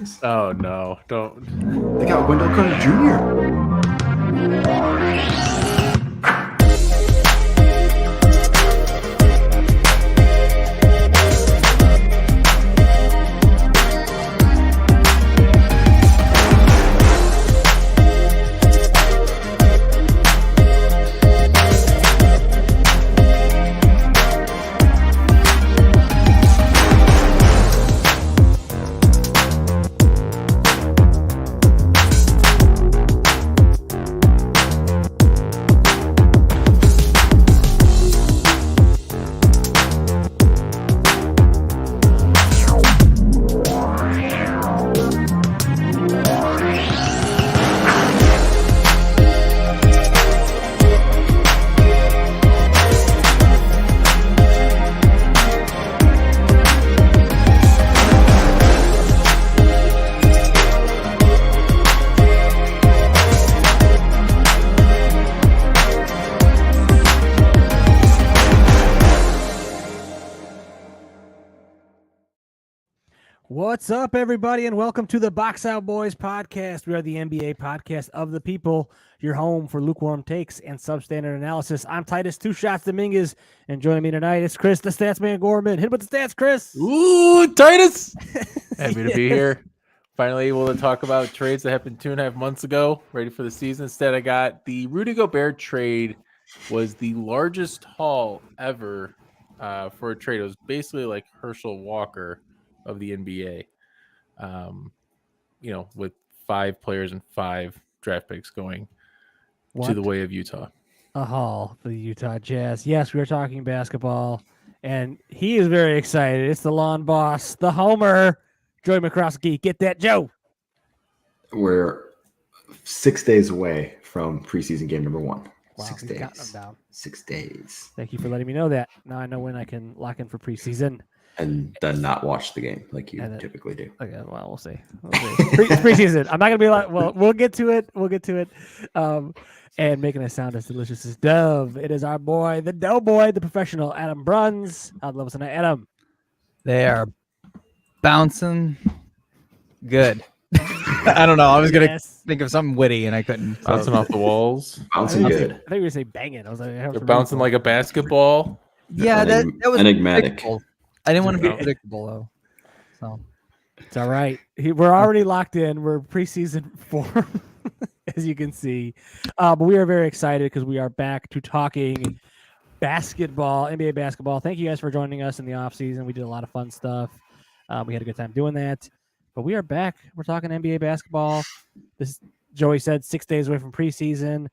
Pelicans. Oh no, don't. They got Wendell Carter Jr. What's up, everybody, and welcome to the Box Out Boys podcast. We are the NBA podcast of the people, your home for lukewarm takes and substandard analysis. I'm Titus Two Shots Dominguez, and joining me tonight is Chris, the Stats Man Gorman. Hit with the stats, Chris. Ooh, Titus! Happy to be here. Finally able to talk about trades that happened 2.5 months ago, ready for the season. Instead, I got the Rudy Gobert trade was the largest haul ever for a trade. It was basically like Herschel Walker of the NBA, with 5 players and 5 draft picks going to the way of Utah. A haul for the Utah Jazz. Yes, we are talking basketball, and he is very excited. It's the lawn boss, the homer, Joey McCroskey. Get that, Joe. We're 6 days away from preseason game number 1. Wow, 6 he's got days. them down. 6 days. Thank you for letting me know that. Now I know when I can lock in for preseason. And then not watch the game like you typically do. Okay, well, we'll see. Preseason. I'm not gonna be like, well, we'll get to it. And making it sound as delicious as Dove. It is our boy, the Doughboy, the professional Adam Bruns. How'd love us tonight, Adam? They are bouncing good. I don't know. I was gonna think of something witty and I couldn't. Bouncing off the walls. Bouncing good. I think we were gonna say banging. I was like, They're bouncing like a basketball. Yeah, that was enigmatic. predictable. I didn't want to be predictable though. So it's all right. We're already locked in. We're preseason 4, as you can see. But we are very excited because we are back to talking basketball, NBA basketball. Thank you guys for joining us in the off season. We did a lot of fun stuff. We had a good time doing that. But we are back. We're talking NBA basketball. This, Joey said, 6 days away from preseason,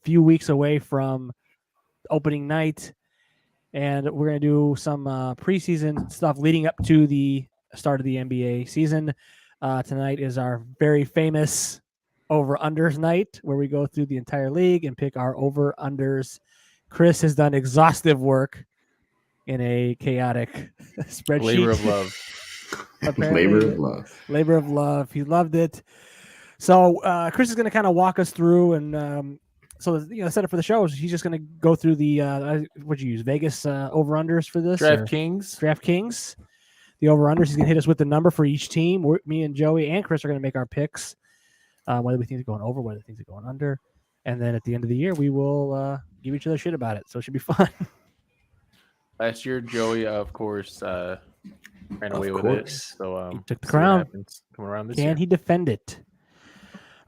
few weeks away from opening night. And we're going to do some preseason stuff leading up to the start of the NBA season. Tonight is our very famous over-unders night, where we go through the entire league and pick our over-unders. Chris has done exhaustive work in a chaotic spreadsheet. Labor of love. Labor of love. He loved it. So Chris is going to kind of walk us through and so the setup for the show is he's just going to go through the what'd you use, Vegas over-unders for this? DraftKings. The over-unders. He's going to hit us with the number for each team. Me and Joey and Chris are going to make our picks, whether we think they're going over, whether we think they're going under. And then at the end of the year, we will give each other shit about it. So it should be fun. Last year, Joey, of course, ran away with it. So he took the crown. Coming around this Can year. he defend it?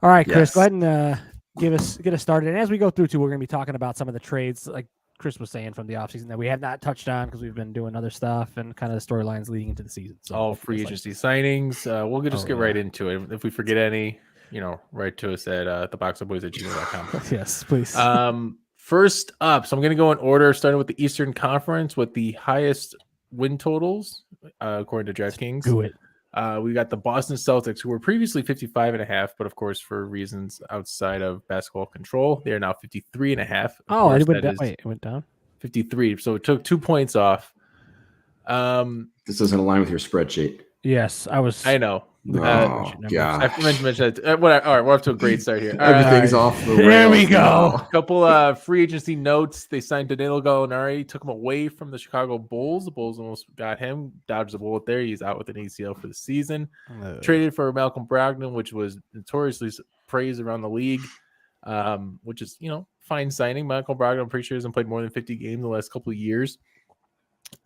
All right, Chris, Yes. go ahead and get us started. And as we go through, too, we're going to be talking about some of the trades, like Chris was saying, from the offseason that we have not touched on because we've been doing other stuff and kind of the storylines leading into the season. So all free agency signings. We'll just get right into it. If we forget any, write to us at theboxofboys@gmail.com. Yes, please. First up, so I'm going to go in order, starting with the Eastern Conference with the highest win totals, according to DraftKings. Do it. We got the Boston Celtics, who were previously 55.5, but of course, for reasons outside of basketball control, they are now 53.5. Oh, it went down. Wait, it went down. 53. So it took 2 points off. This doesn't align with your spreadsheet. Yes, I was. I know. Oh, number. God. I have to mention that. All right, we're off to a great start here. Everything's right. off the There rails. we go. now. Couple free agency notes. They signed Danilo Gallinari, took him away from the Chicago Bulls. The Bulls almost got him, dodged the bullet there. He's out with an ACL for the season. Traded for Malcolm Brogdon, which was notoriously praised around the league, which is, fine signing. Malcolm Brogdon, I'm pretty sure, hasn't played more than 50 games in the last couple of years.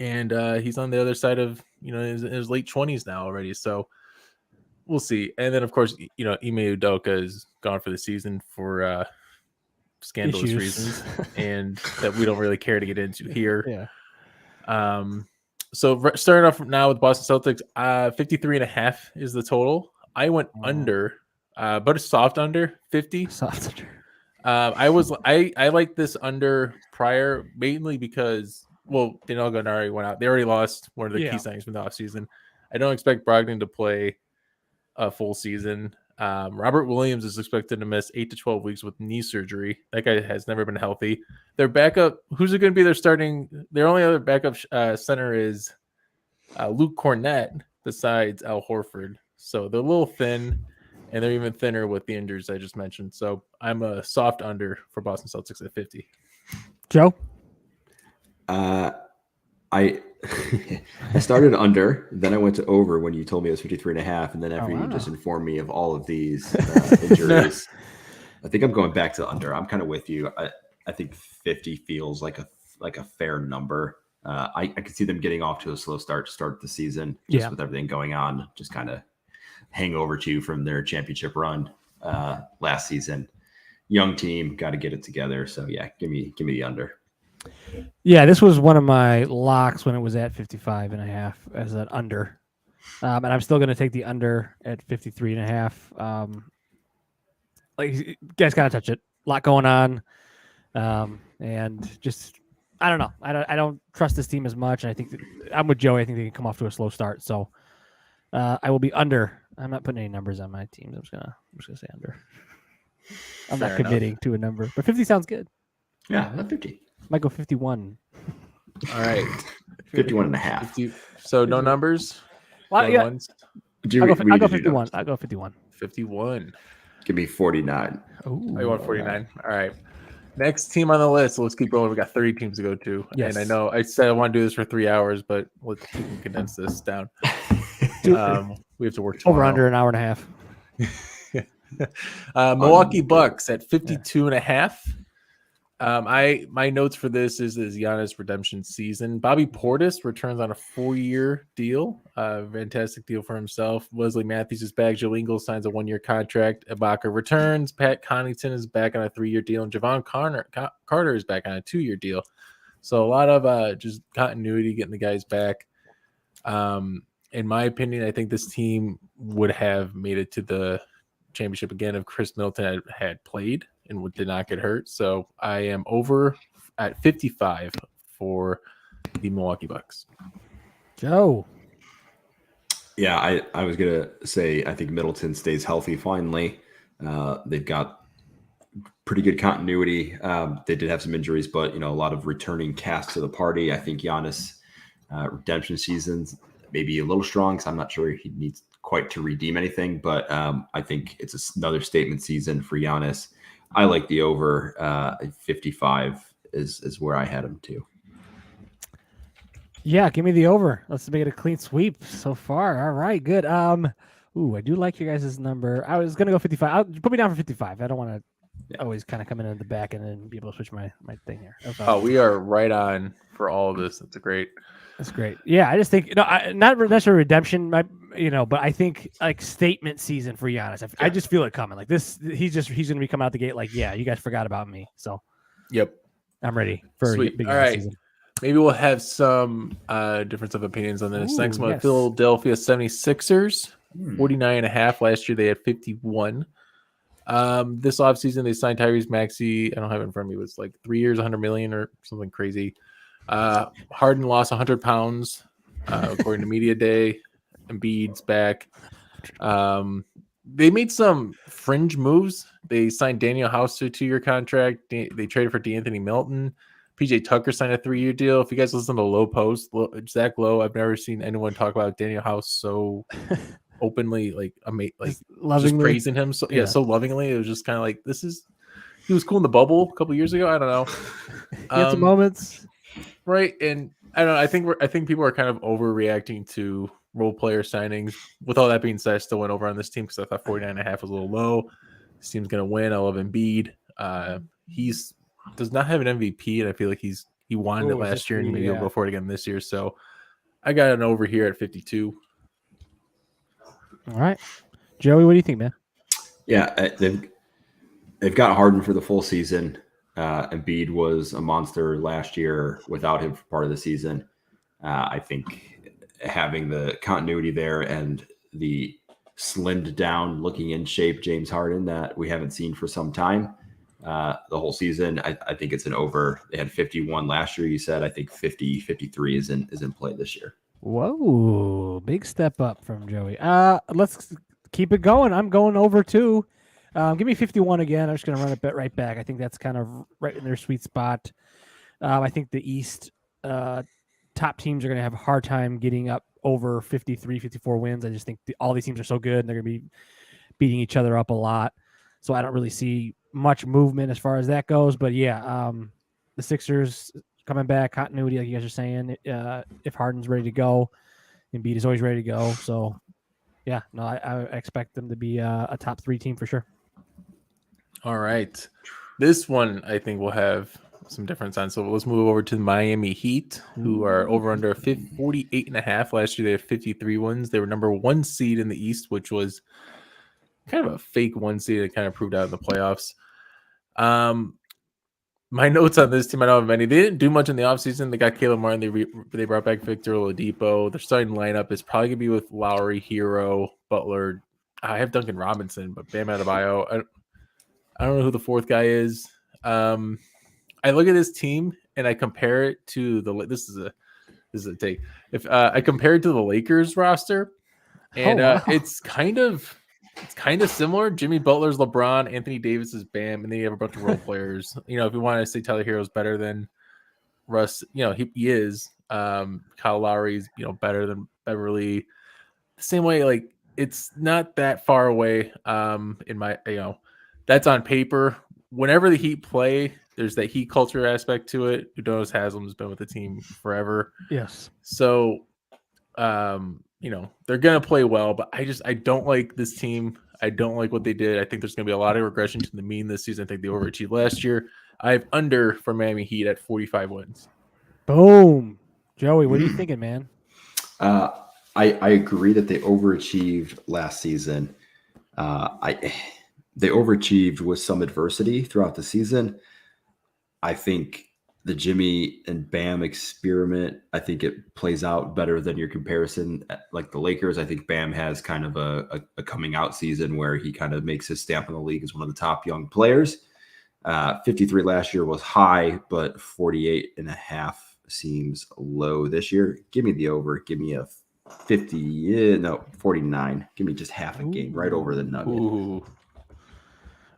And he's on the other side of, in his late 20s now already. So we'll see. And then, of course, Ime Udoka is gone for the season for scandalous Issues. reasons, and that we don't really care to get into here. Yeah. So starting off now with Boston Celtics, 53.5 is the total. I went under, but a soft under 50. Soft. I like this under prior mainly because, Danilo Gallinari went out. They already lost one of the key signings from the offseason. I don't expect Brogdon to play a full season. Robert Williams is expected to miss 8 to 12 weeks with knee surgery. That guy has never been healthy. Their backup, who's it going to be? Their only other backup center is Luke Cornett besides Al Horford. So they're a little thin, and they're even thinner with the injuries I just mentioned. So I'm a soft under for Boston Celtics at 50. Joe? I started under, then I went to over when you told me it was 53.5, and then after you just informed me of all of these injuries, I think I'm going back to under. I'm kind of with you. I think 50 feels like a fair number. I could see them getting off to a slow start to start the season, just with everything going on, just kind of hangover too from their championship run last season. Young team, got to get it together. So yeah, give me the under. Yeah, this was one of my locks when it was at 55.5 as an under. And I'm still going to take the under at 53.5. You guys got to touch it. A lot going on. And just, I don't know. I don't trust this team as much. And I think I'm with Joey. I think they can come off to a slow start. So I will be under. I'm not putting any numbers on my teams. I'm just gonna say under. I'm not committing to a number, but 50 sounds good. Yeah, 50. Might go 51. All right. 51.5. 50, so no numbers? Well, yeah. Ones? I'll go 51. I'll go 51. 51. Give me 49. Oh, you want 49? All right. Next team on the list. Let's keep going. We got 30 teams to go to. Yes. And I know I said I want to do this for 3 hours, but we can condense this down. We have to work tomorrow. Over under an hour and a half. Milwaukee Bucks at 52.5. My notes for this is Giannis redemption season. Bobby Portis returns on a 4-year deal. Fantastic deal for himself. Wesley Matthews is back. Joe Ingles signs a 1-year contract. Ibaka returns. Pat Connaughton is back on a 3-year deal, and Javon Carter is back on a 2-year deal. So a lot of just continuity, getting the guys back. In my opinion, I think this team would have made it to the championship again if Chris Middleton had played and did not get hurt. So I am over at 55 for the Milwaukee Bucks. Joe. Yeah, I was going to say I think Middleton stays healthy finally. They've got pretty good continuity. They did have some injuries, but a lot of returning cast to the party. I think Giannis redemption season's maybe a little strong, so I'm not sure he needs quite to redeem anything, but I think it's another statement season for Giannis. I like the over. 55 is where I had him too. Yeah, give me the over. Let's make it a clean sweep so far. All right, good. I do like your guys' number. I was gonna go 55. Put me down for 55. I don't want to always kind of come in at the back and then be able to switch my thing here. We are right on for all of this. That's great. That's great. Yeah, I just think not necessarily redemption, but I think like statement season for Giannis. I just feel it coming. Like this, he's going to be coming out the gate like, yeah, you guys forgot about me. So, yep, I'm ready for a big all right. season. Maybe we'll have some difference of opinions on this. Next one, Philadelphia 76ers, 49.5. Last year they had 51. This offseason they signed Tyrese Maxey. I don't have it in front of me. It was like 3 years, $100 million or something crazy. Harden lost 100 pounds, according to Media Day. Embiid's back. They made some fringe moves. They signed Daniel House to a 2-year contract. They traded for DeAnthony Melton. PJ Tucker signed a 3-year deal. If you guys listen to Low Post, Zach Lowe, I've never seen anyone talk about Daniel House so openly like just lovingly praising him. So yeah, so lovingly. It was just kind of like he was cool in the bubble a couple years ago. I don't know. He had some moments, right? And I don't know. I think people are kind of overreacting to role player signings. With all that being said, I still went over on this team because I thought 49.5 was a little low. This team's gonna win. I love Embiid. He's does not have an MVP, and I feel like he won it last year, and maybe he'll go for it again this year. So I got an over here at 52. All right, Joey, what do you think, man? Yeah, they've got Harden for the full season. Embiid was a monster last year without him for part of the season. I think having the continuity there and the slimmed down, looking in shape James Harden that we haven't seen for some time the whole season, I think it's an over. They had 51 last year, you said. I think 50, 53 is in play this year. Whoa, big step up from Joey. Let's keep it going. I'm going over too. Give me 51 again. I'm just going to run it right back. I think that's kind of right in their sweet spot. I think the East top teams are going to have a hard time getting up over 53, 54 wins. I just think all these teams are so good and they're going to be beating each other up a lot. So I don't really see much movement as far as that goes. But yeah, the Sixers coming back, continuity, like you guys are saying. If Harden's ready to go, Embiid is always ready to go. So yeah, no, I expect them to be a top 3 team for sure. All right. This one I think will have some difference on. So let's move over to the Miami Heat, who are over under 48.5. Last year they had 53 wins. They were number 1 seed in the East, which was kind of a fake 1 seed. It kind of proved out in the playoffs. My notes on this team, I don't have many. They didn't do much in the offseason. They got Caleb Martin. They brought back Victor Oladipo. Their starting lineup is probably going to be with Lowry, Hero, Butler. I have Duncan Robinson, but Bam Adebayo. I don't know who the 4th guy is. I look at this team and I compare it to this is a take. If I compare it to the Lakers roster, and it's kind of similar. Jimmy Butler's LeBron, Anthony Davis is Bam, and then you have a bunch of role players. If you want to say Tyler Hero's better than Russ, he is. Kyle Lowry's better than Beverly. The same way, like it's not that far away. In my that's on paper. Whenever the Heat play, there's that Heat culture aspect to it. Udonis Haslam's been with the team forever. Yes. So, they're going to play well, but I don't like this team. I don't like what they did. I think there's going to be a lot of regression to the mean this season. I think they overachieved last year. I have under for Miami Heat at 45 wins. Boom. Joey, what are you thinking, man? I agree that they overachieved last season. They overachieved with some adversity throughout the season. I think the Jimmy and Bam experiment, I think it plays out better than your comparison. Like the Lakers, I think Bam has kind of a coming out season where he kind of makes his stamp in the league as one of the top young players. 53 last year was high, but 48.5 seems low this year. Give me the over. Give me a 49. Give me just half a game right over the Nugget.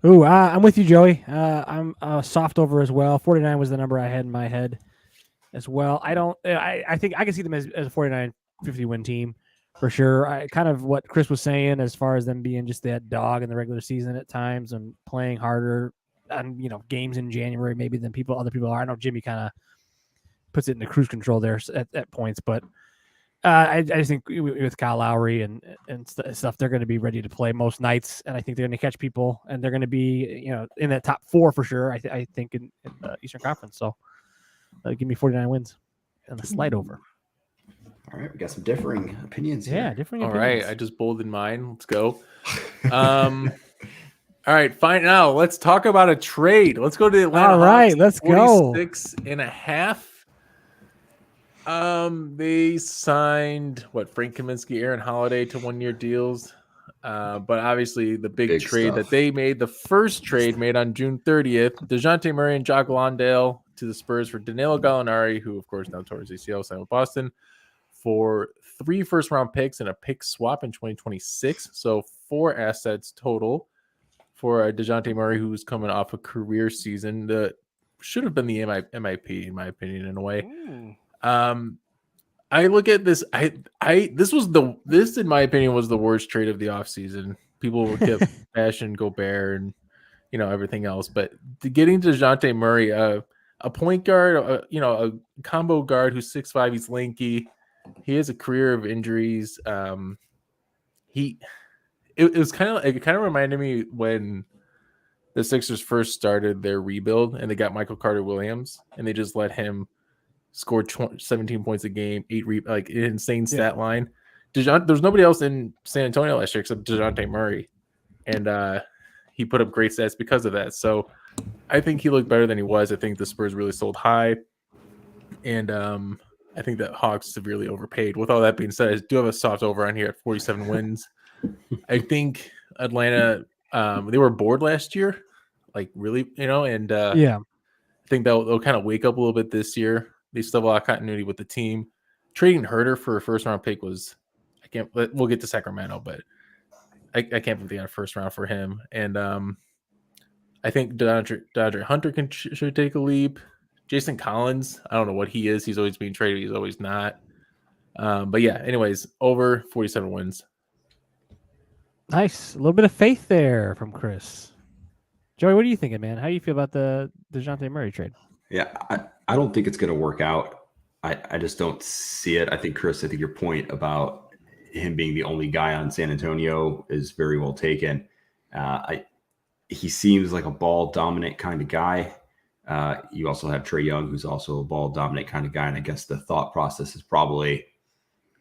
Ooh, I'm with you, Joey. I'm soft over as well. 49 was the number I had in my head as well. I think I can see them as a 49-50 win team for sure. Kind of what Chris was saying as far as them being just that dog in the regular season at times and playing harder on games in January maybe than other people are. I know Jimmy kind of puts it into cruise control there at points, but I just think with Kyle Lowry and stuff, they're going to be ready to play most nights, and I think they're going to catch people, and they're going to be in that top 4 for sure. I think in the Eastern Conference. So give me 49 wins and a slight over. All right, we got some differing opinions here. Yeah, differing All opinions. right, I just bolded mine. Let's go. All right, fine. Now let's talk about a trade. Let's go to the Atlanta All right, Hawks, let's go. 46.5. They signed Frank Kaminsky, Aaron Holiday to 1-year deals. But obviously the big trade that they made, the first trade made on June 30th, DeJounte Murray and Jock Landale to the Spurs for Danilo Gallinari, who of course now towards ACL signed with Boston, for 3 first-round picks and a pick swap in 2026. So 4 assets total for DeJounte Murray, who's coming off a career season that should have been the MIP in my opinion in a way. I look at this. This in my opinion was the worst trade of the offseason. People kept bashing Gobert and everything else, but getting DeJounte Murray, a point guard, a combo guard who's 6'5", he's lanky. He has a career of injuries. It kind of reminded me when the Sixers first started their rebuild and they got Michael Carter Williams and they just let him score 17 points a game, like an insane stat line. There's nobody else in San Antonio last year except DeJounte Murray, and he put up great stats because of that. So I think he looked better than he was. I think the Spurs really sold high, and I think that Hawks severely overpaid. With all that being said, I do have a soft over on here at 47 wins. I think Atlanta, they were bored last year, like really, and Yeah. I think they'll kind of wake up a little bit this year. They still have a lot of continuity with the team. Trading Herter for a first round pick we'll get to Sacramento, but I can't believe they got a first round for him. And I think DeAndre Hunter should take a leap. Jason Collins, I don't know what he is. He's always being traded. He's always not. But yeah, anyways, over 47 wins. Nice. A little bit of faith there from Chris. Joey, what are you thinking, man? How do you feel about the DeJounte Murray trade? Yeah, I don't think it's going to work out. I just don't see it. I think, Chris, I think your point about him being the only guy on San Antonio is very well taken. He seems like a ball dominant kind of guy. You also have Trae Young, who's also a ball dominant kind of guy. And I guess the thought process is probably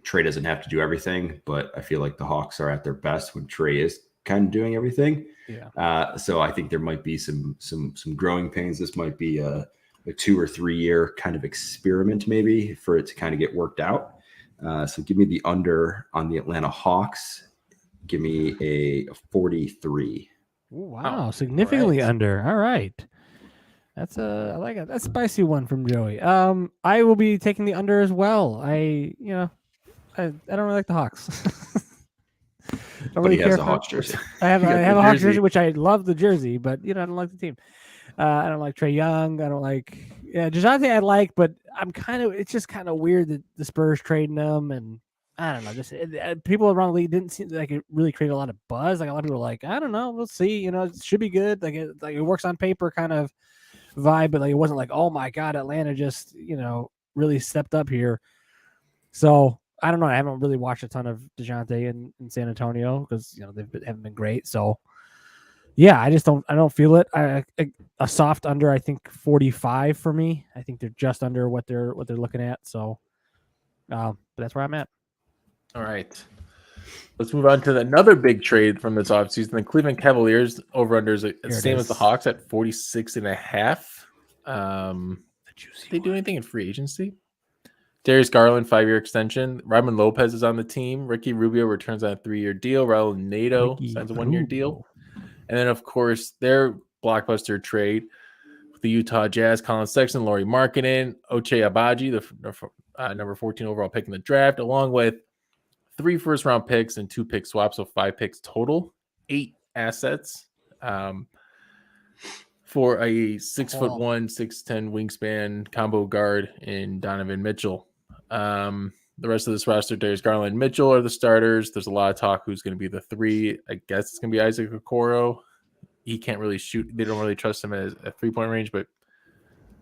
Trae doesn't have to do everything, but I feel like the Hawks are at their best when Trae is kind of doing everything. Yeah. So I think there might be some growing pains. This might be a 2 or 3 year kind of experiment, maybe, for it to kind of get worked out. So give me the under on the Atlanta Hawks. Give me a 43. Ooh, wow, significantly under. All right. That's I like it. That's a spicy one from Joey. I will be taking the under as well. I don't really like the Hawks. But he has a Hawks jersey. I have a Hawks jersey, which I love the jersey, but I don't like the team. I don't like Trae Young. I don't like DeJounte. I like, but it's just kind of weird that the Spurs trading them, and I don't know. Just people around the league didn't seem like it really created a lot of buzz. Like a lot of people were like, I don't know, we'll see. It should be good. Like it works on paper, kind of vibe, but like it wasn't like, oh my god, Atlanta just really stepped up here. So I don't know. I haven't really watched a ton of DeJounte in San Antonio because they haven't been great. So yeah, I don't feel it. A soft under, I think 45 for me. I think they're just under what they're looking at. So, but that's where I'm at. All right. Let's move on to another big trade from this offseason. The Cleveland Cavaliers over-under is the same as the Hawks at 46.5. Did they do anything in free agency? Darius Garland, 5-year extension. Robin Lopez is on the team. Ricky Rubio returns on a 3-year deal. Raul Neto signs a 1-year deal. And then, of course, their blockbuster trade with the Utah Jazz, Colin Sexton, Lauri Markkanen, Ochai Agbaji, the number 14 overall pick in the draft, along with 3 first-round picks and 2 pick swaps, so 5 picks total, 8 assets for a 6'1", 6'10" wingspan combo guard in Donovan Mitchell. The rest of this roster, Darius Garland and Mitchell are the starters. There's a lot of talk who's going to be the 3. I guess it's going to be Isaac Okoro. He can't really shoot. They don't really trust him at 3-point range, but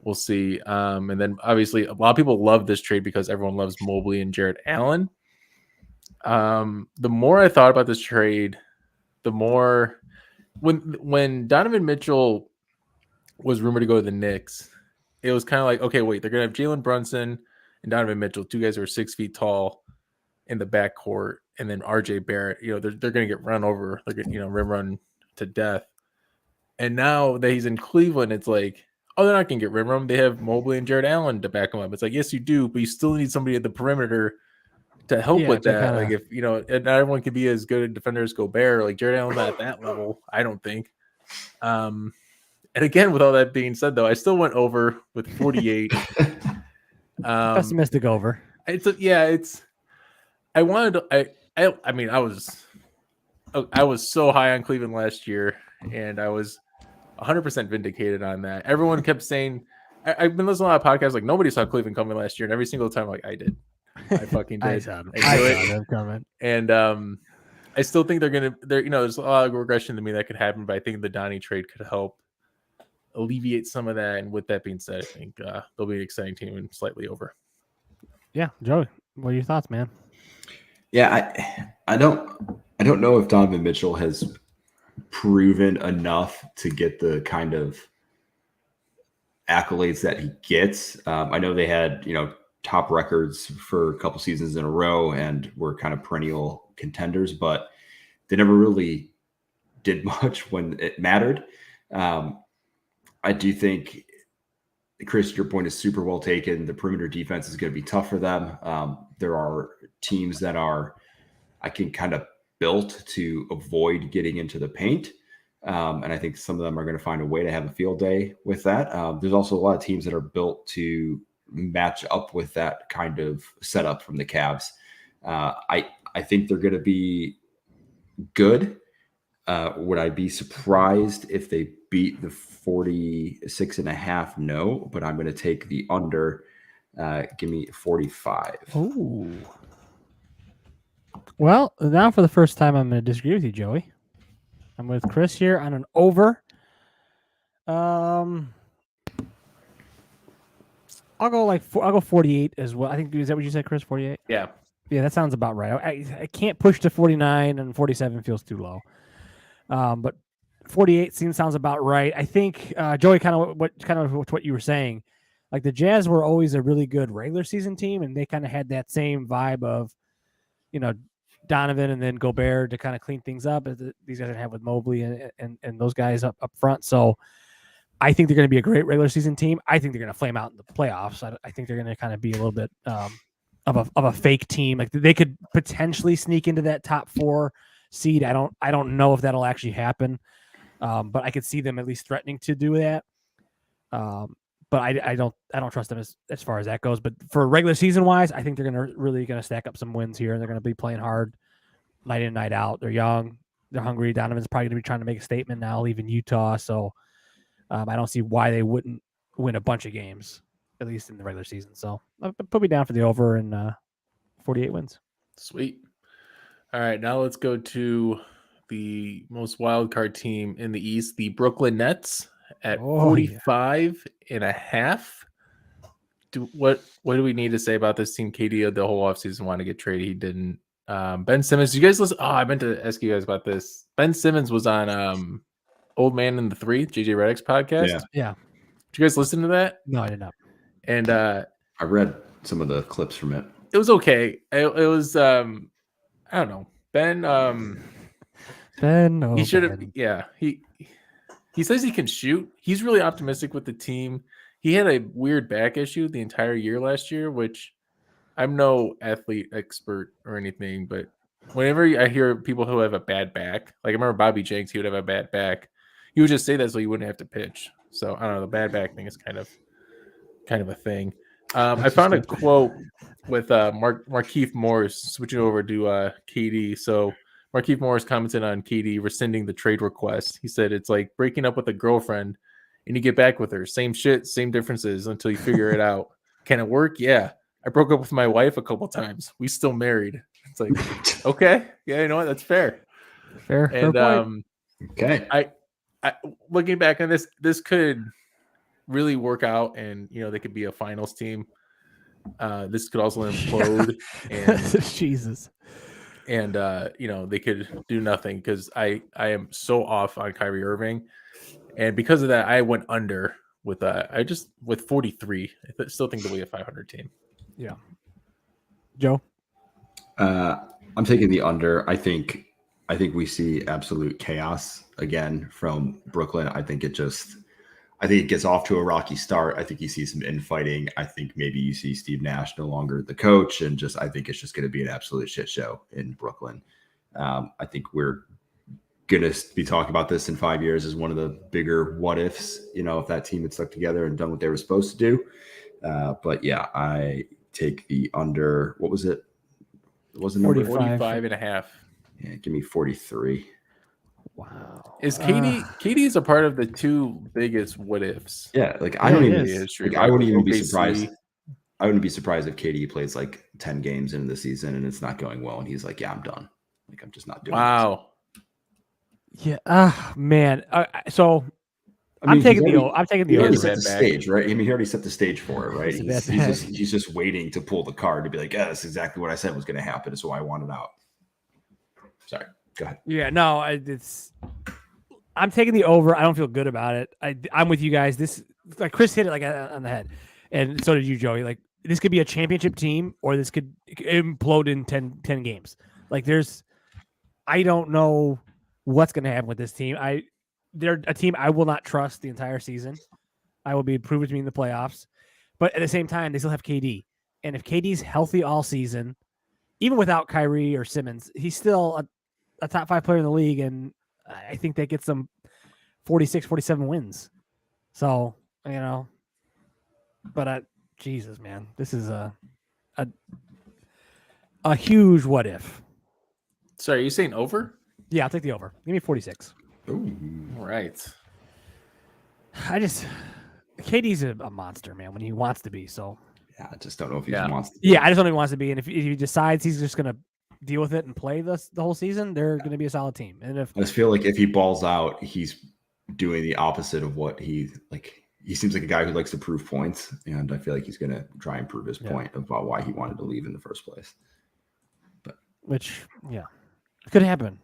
we'll see. And then obviously a lot of people love this trade because everyone loves Mobley and Jarrett Allen. The more I thought about this trade, the more when Donovan Mitchell was rumored to go to the Knicks, it was kind of like, okay, wait, they're going to have Jalen Brunson and Donovan Mitchell, 2 guys who are 6 feet tall in the backcourt, and then RJ Barrett, they're going to get run over, they're going to rim run to death. And now that he's in Cleveland, it's like, oh, they're not going to get rim run. They have Mobley and Jarrett Allen to back them up. It's like, yes, you do, but you still need somebody at the perimeter to help with that. Like if not everyone can be as good a defender as Gobert. Like Jarrett Allen's not at that level, I don't think. And again, with all that being said, though, I still went over with 48. Pessimistic over. I was so high on Cleveland last year, and I was 100% vindicated on that. Everyone kept saying, I've been listening to a lot of podcasts like nobody saw Cleveland coming last year, and every single time like I did. I fucking did. I saw them coming. And I still think they're there's a lot of regression to me that could happen, but I think the Donnie trade could help alleviate some of that. And with that being said, I think they'll be an exciting team and slightly over. Yeah, Joey, what are your thoughts, man? Yeah, I don't know if Donovan Mitchell has proven enough to get the kind of accolades that he gets. I know they had, top records for a couple seasons in a row and were kind of perennial contenders, but they never really did much when it mattered. I do think, Chris, your point is super well taken. The perimeter defense is going to be tough for them. There are teams that are, I think, kind of built to avoid getting into the paint. And I think some of them are going to find a way to have a field day with that. There's also a lot of teams that are built to match up with that kind of setup from the Cavs. I think they're going to be good. Would I be surprised if they beat the 46.5? No, but I'm going to take the under. Give me 45. Ooh. Well, now for the first time, I'm going to disagree with you, Joey. I'm with Chris here on an over. I'll go 48 as well. I think, is that what you said, Chris? 48? Yeah. Yeah, that sounds about right. I can't push to 49, and 47 feels too low. But 48 sounds about right. I think Joey, kind of what you were saying, like the Jazz were always a really good regular season team, and they kind of had that same vibe of, Donovan and then Gobert to kind of clean things up, as these guys have with Mobley and those guys up front. So I think they're going to be a great regular season team. I think they're going to flame out in the playoffs. I think they're going to kind of be a little bit of a fake team. Like they could potentially sneak into that top 4 seed. I don't know if that'll actually happen, but I could see them at least threatening to do that. But I don't trust them as far as that goes. But for regular season wise, I think they're really gonna stack up some wins here. They're gonna be playing hard night in, night out. They're young, they're hungry. Donovan's probably gonna be trying to make a statement now, leaving Utah. So I don't see why they wouldn't win a bunch of games, at least in the regular season. So put me down for the over and 48 wins. Sweet. All right, now let's go to the most wild card team in the East, the Brooklyn Nets at 45.5. What do we need to say about this team? KD the whole offseason wanted to get traded. He didn't. Ben Simmons, did you guys listen? Oh, I meant to ask you guys about this. Ben Simmons was on Old Man in the Three, JJ Redick's podcast. Yeah. Did you guys listen to that? No, I did not. And I read some of the clips from it. It was okay. It was I don't know. Ben he should have. Yeah, he says he can shoot. He's really optimistic with the team. He had a weird back issue the entire year last year, which I'm no athlete expert or anything, but whenever I hear people who have a bad back, like I remember Bobby Jenks, he would have a bad back. He would just say that so he wouldn't have to pitch. So I don't know. The bad back thing is kind of a thing. I found a quote with Markieff Morris switching over to KD. So Markieff Morris commented on KD rescinding the trade request. He said it's like breaking up with a girlfriend and you get back with her. Same shit, same differences until you figure it out. Can it work? Yeah. I broke up with my wife a couple times. We still married. It's like, okay. Yeah, you know what? That's fair. Fair point. Okay. I looking back on this could really work out, and they could be a finals team. This could also implode. And Jesus. And they could do nothing because I am so off on Kyrie Irving, and because of that, I went under with 43. I still think they'll be a 500 team. Yeah. Joe, I'm taking the under. I think we see absolute chaos again from Brooklyn. I think it gets off to a rocky start. I think you see some infighting. I think maybe you see Steve Nash no longer the coach, and I think it's just going to be an absolute shit show in Brooklyn. I think we're going to be talking about this in 5 years as one of the bigger what ifs, if that team had stuck together and done what they were supposed to do. But yeah, I take the under. What was it? It wasn't 45.5. Yeah, give me 43. Wow. Is KD is a part of the two biggest what ifs? Yeah, like I don't even. I wouldn't even be surprised. I wouldn't be surprised if KD plays like 10 games into the season and it's not going well, and he's like, "Yeah, I'm done. Like, I'm just not doing." Wow. Yeah. Man. So I mean, I'm taking the He already over. set Bad the back. stage, right? I mean, he already set the stage for it, right? It's a bad He's just waiting to pull the card to be like, "Yeah, that's exactly what I said was going to happen. So I wanted out." Sorry, go ahead. Yeah. No. I'm taking the over. I don't feel good about it. I'm with you guys. This, like, Chris hit it like on the head, and so did you, Joey. Like, this could be a championship team, or this could implode in 10 games. Like, I don't know what's going to happen with this team. They're a team I will not trust the entire season. I will be proven to me in the playoffs, but at the same time, they still have KD, and if KD's healthy all season, even without Kyrie or Simmons, he's still a top 5 player in the league, and I think they get some 46, 47 wins. So, but Jesus, man, this is a huge what if. Sorry, are you saying over? Yeah, I'll take the over. Give me 46. Ooh. All right. KD's a monster, man, when he wants to be. So, Yeah, I just don't know if he Yeah. wants to. yeah, I just don't know if he wants to be. And if he decides he's just going to deal with it and play the whole season, they're going to be a solid team. And if I just feel like if he balls out, he's doing the opposite of what he like. He seems like a guy who likes to prove points, and I feel like he's going to try and prove his point about why he wanted to leave in the first place. Which, yeah, it could happen.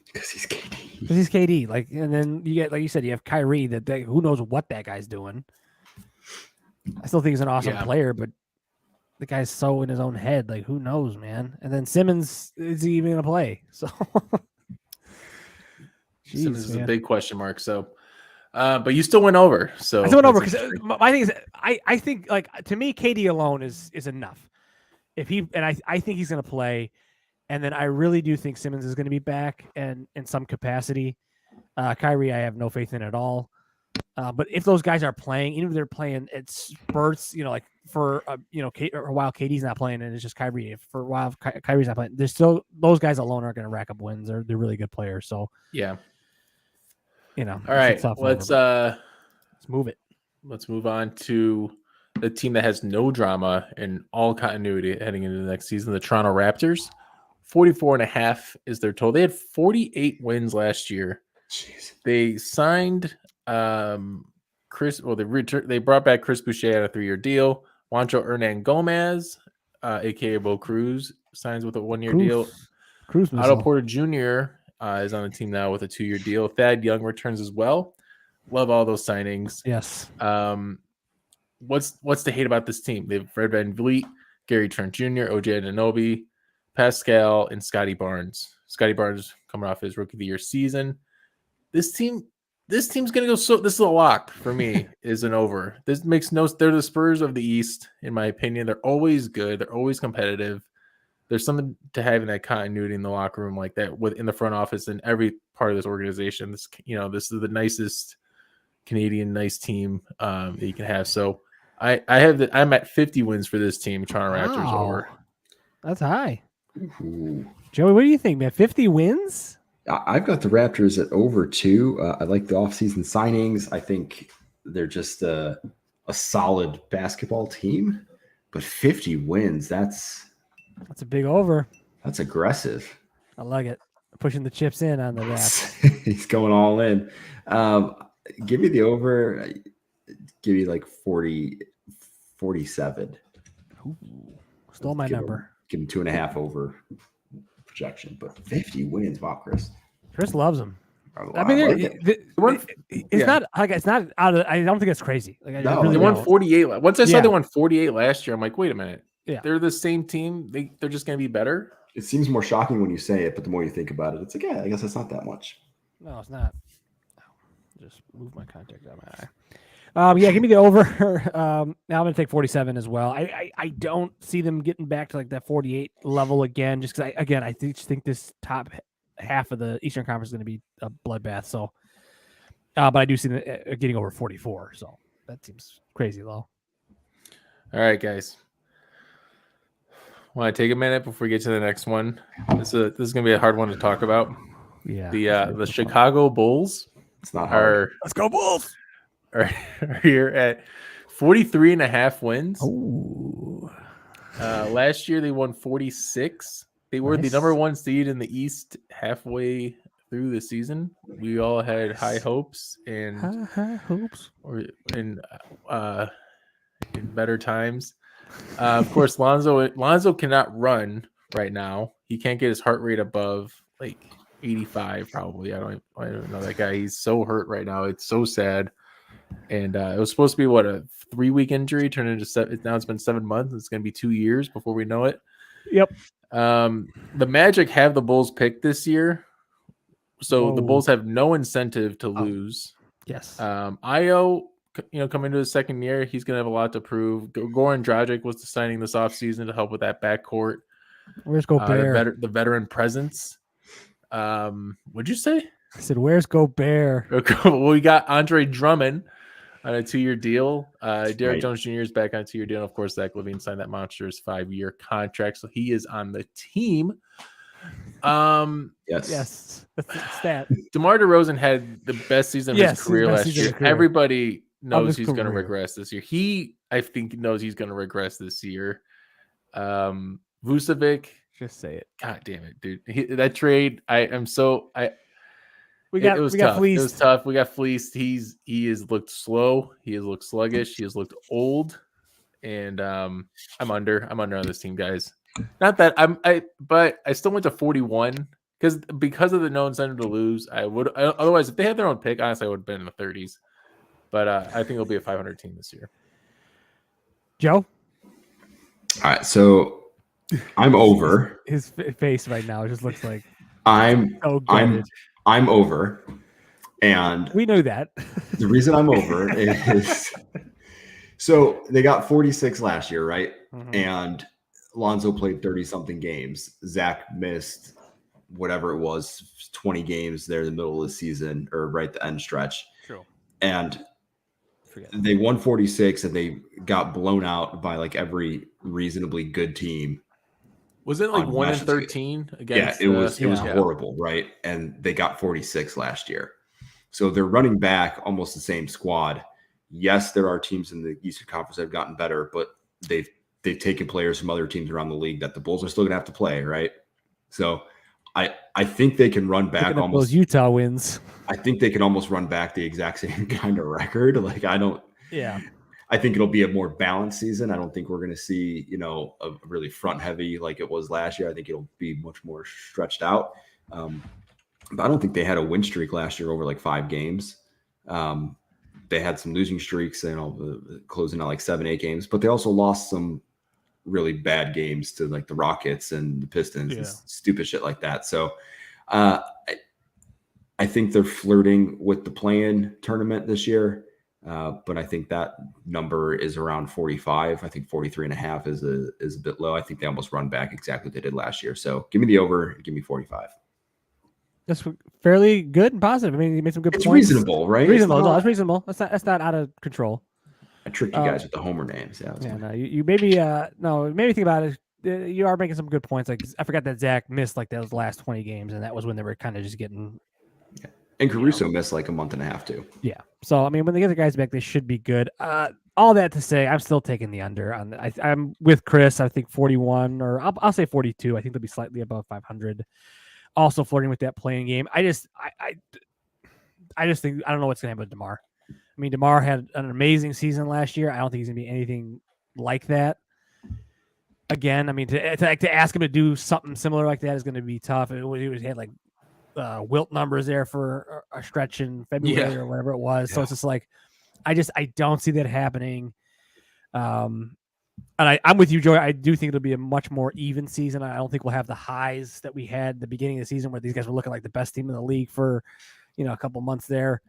Because he's KD. Because he's KD. Like, and then you get, like you said, you have Kyrie. Who knows what that guy's doing? I still think he's an awesome player, but the guy's so in his own head. Like, who knows, man? And then Simmons, is he even gonna play? So Simmons is a big question mark. So, but you still went over. So I still went over because my thing is, I think, like, to me, KD alone is enough. If I think he's gonna play. And then I really do think Simmons is going to be back and in some capacity. Kyrie, I have no faith in at all. But if those guys are playing, even if they're playing at spurts, like for a while KD's not playing and it's just Kyrie. If for a while Kyrie's not playing, there's still those guys alone aren't going to rack up wins. They're really good players. So yeah, all right. Let's move it. Let's move on to the team that has no drama and all continuity heading into the next season. The Toronto Raptors. 44.5 is their total. They had 48 wins last year. Jeez. They signed Chris. Well, they brought back Chris Boucher on a 3-year deal. Juancho Hernan Gomez, aka Bo Cruz, signs with a 1-year deal. Otto Porter Jr. Is on the team now with a 2-year deal. Thad Young returns as well. Love all those signings. Yes. What's to hate about this team? They have Fred VanVleet, Gary Trent Jr., OJ Anunoby, Pascal, and Scotty Barnes. Scotty Barnes coming off his Rookie of the Year season. This team's gonna go. So this is a lock for me. Is an over. This makes no. They're the Spurs of the East, in my opinion. They're always good. They're always competitive. There's something to having that continuity in the locker room like that within the front office and every part of this organization. This is the nicest Canadian nice team that you can have. So I'm at 50 wins for this team. Toronto Raptors over. That's high. Ooh. Joey, what do you think, man? 50 wins? I've got the Raptors at over 2. I like the offseason signings. I think they're just a solid basketball team. But 50 wins, that's a big over. That's aggressive. I like it. Pushing the chips in on the Raps. He's going all in. Give me the over. Give me like 47. Ooh, stole my number. Give him 2.5 over projection, but 50 wins. Wow, Chris. Chris loves them. I mean, it's not like it's not out of. I don't think it's crazy. Like, no, they won 48. Once I saw they won 48 last year, I'm like, wait a minute. Yeah, they're the same team. They're just going to be better. It seems more shocking when you say it, but the more you think about it, it's like, yeah, I guess it's not that much. No, it's not. Just move my contact out my eye. Yeah, give me the over. Now I'm going to take 47 as well. I don't see them getting back to like that 48 level again, just because I just think this top half of the Eastern Conference is going to be a bloodbath. So, but I do see them getting over 44. So that seems crazy low. All right, guys. Want to take a minute before we get to the next one? This is going to be a hard one to talk about. Yeah. The Chicago Bulls. It's not hard. Let's go Bulls. Are here at 43.5 wins. Oh, Last year they won 46. They were the Nice. number 1 seed in the East halfway through the season. We all had high hopes and hoops. or in better times. Of course, Lonzo cannot run right now. He can't get his heart rate above like 85 probably. I don't know that guy. He's so hurt right now. It's so sad. And it was supposed to be a 3-week injury turned into 7. Now it's been 7 months. It's going to be 2 years before we know it. Yep. The Magic have the Bulls picked this year, so the Bulls have no incentive to lose. Yes. Io, coming into his second year, he's going to have a lot to prove. Goran Dragic was signing this offseason to help with that backcourt. Where's Gobert? The veteran presence. What'd you say? I said, where's Gobert? Well, we got Andre Drummond on a 2-year deal. Derek Jones Jr. is back on a 2-year deal. And of course, Zach LaVine signed that monstrous 5-year contract. So he is on the team. Yes. That's the stat. DeMar DeRozan had the best season of his career last year. Everybody knows he's going to regress this year. I think, knows he's going to regress this year. Vucevic. Just say it. God damn it, dude. That trade, it was tough. Fleeced. It was tough. We got fleeced. He has looked slow. He has looked sluggish. He has looked old. And I'm under on this team, guys. Not that but I still went to 41 because of the no incentive to lose. Otherwise, if they had their own pick, honestly, I would have been in the 30s. But I think it'll be a 500 team this year. Joe? All right, so I'm over. His face right now just looks like I'm over, and we know that. The reason I'm over is so they got 46 last year, right? Mm-hmm. And Lonzo played 30-something games. Zach missed whatever it was, 20 games there in the middle of the season or right at the end stretch. True. And they won 46, and they got blown out by like every reasonably good team. Was it like 1-13 against? Yeah, it was horrible, right? And they got 46 last year. So they're running back almost the same squad. Yes, there are teams in the Eastern Conference that have gotten better, but they've taken players from other teams around the league that the Bulls are still going to have to play, right? So I think they can run back almost those Utah wins. I think they can almost run back the exact same kind of record. Like I think it'll be a more balanced season. I don't think we're going to see, a really front heavy like it was last year. I think it'll be much more stretched out. But I don't think they had a win streak last year over like 5 games. They had some losing streaks, closing out like 7-8 games, but they also lost some really bad games to like the Rockets and the Pistons and stupid shit like that. So I think they're flirting with the play-in tournament this year. But I think that number is around 45. I think 43.5 is a bit low. I think they almost run back exactly what they did last year. So give me the over and give me 45. That's fairly good and positive. I mean, you made some good points. It's reasonable, right? Reasonable. That's reasonable. That's not out of control. I tricked you guys with the homer names. No, you maybe maybe think about it. You are making some good points. Like I forgot that Zach missed like those last 20 games, and that was when they were kind of just getting. Yeah. And Caruso missed like a month and a half too. Yeah. So I mean, when they get the guys back, they should be good. All that to say, I'm still taking the under. I'm with Chris. I think 41, or I'll say 42. I think they'll be slightly above 500. Also flirting with that playing game. I just think I don't know what's gonna happen with DeMar. I mean, DeMar had an amazing season last year. I don't think he's gonna be anything like that again. I mean, to ask him to do something similar like that is going to be tough. He had like Wilt numbers there for a stretch in February or whatever it was. Yeah. So it's just like, I don't see that happening. And I'm with you, Joy. I do think it'll be a much more even season. I don't think we'll have the highs that we had at the beginning of the season where these guys were looking like the best team in the league for, a couple months there.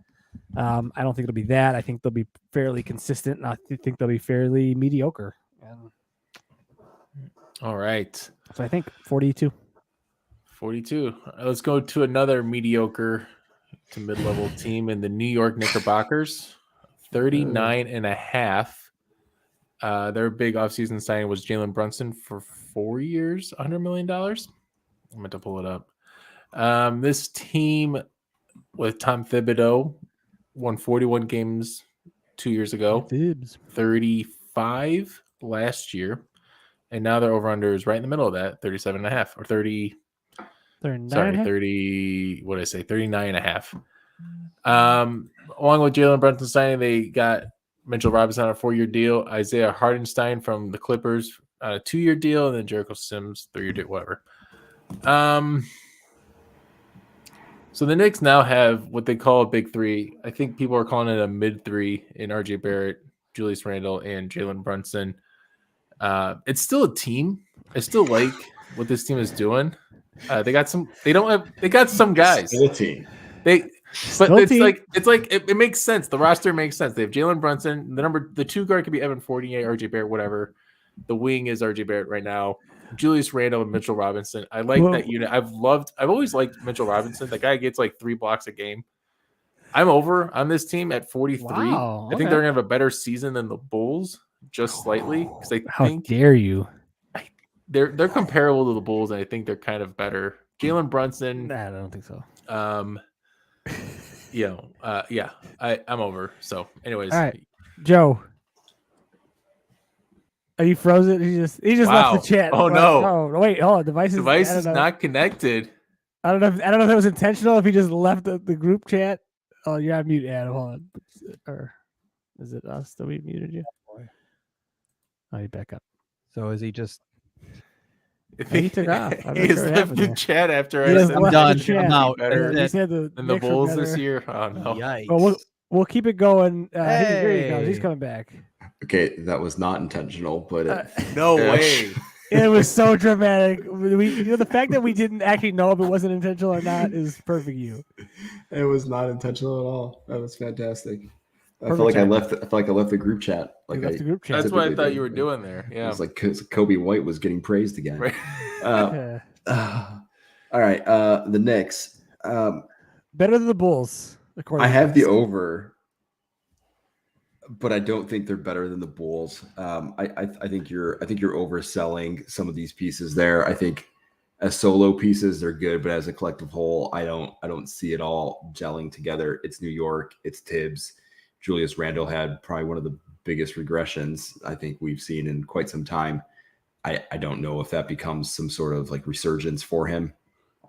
I don't think it'll be that. I think they'll be fairly consistent, and I think they'll be fairly mediocre. All right. So I think 42. 42. Let's go to another mediocre to mid-level team in the New York Knickerbockers. 39.5. Their big offseason signing was Jalen Brunson for 4 years, $100 million. I meant to pull it up. This team with Tom Thibodeau won 41 games 2 years ago, Thibs. 35 last year, and now their over-under is right in the middle of that, 37.5 or 30. 30. What did I say? 39.5. Along with Jalen Brunson signing, they got Mitchell Robinson on a 4-year deal, Isaiah Hartenstein from the Clippers on a 2-year deal, and then Jericho Sims 3-year deal, whatever. So the Knicks now have what they call a big three. I think people are calling it a mid three in RJ Barrett, Julius Randle, and Jalen Brunson. It's still a team. I still like what this team is doing. They got some. They got some guys. Still a team. It makes sense. The roster makes sense. They have Jalen Brunson. The 2 guard could be Evan Fournier, RJ Barrett, whatever. The wing is RJ Barrett right now. Julius Randle and Mitchell Robinson. I like that unit. I've always liked Mitchell Robinson. That guy gets like 3 blocks a game. I'm over on this team at 43. Wow, okay. I think they're gonna have a better season than the Bulls, just slightly. Because How dare you? They're comparable to the Bulls, and I think they're kind of better. Jalen Brunson. Nah, I don't think so. I'm over. So, anyways, all right, Joe. Are you frozen? He just wow. left the chat. Oh no! Oh wait, hold on. Device is not connected. I don't know if that was intentional. If he just left the group chat. Oh, you're on mute, Adam. Hold on. Or is it us that we muted you? Oh, you back up. So is he just? He took off. He has left the chat after I said I'm done. chat. I'm out. Better than the Bulls this year. Oh no! Yikes. Well, we'll keep it going. Here he comes. Hey. He's coming back. Okay, that was not intentional, but No way. It was so dramatic. The fact that we didn't actually know if it wasn't intentional or not is perfect. it was not intentional at all. That was fantastic. I felt Perfect like I left the group chat. Like You left the group chat. That's what I typically thought do. you were doing there. It Yeah. was like Kobe White was getting praised again. Right. Yeah. All right, the Knicks. Better than the Bulls. I have the over, but I don't think they're better than the Bulls. I think you're overselling some of these pieces there. I think as solo pieces they're good, but as a collective whole, I don't see it all gelling together. It's New York, it's Tibbs. Julius Randle had probably one of the biggest regressions I think we've seen in quite some time. I don't know if that becomes some sort of like resurgence for him.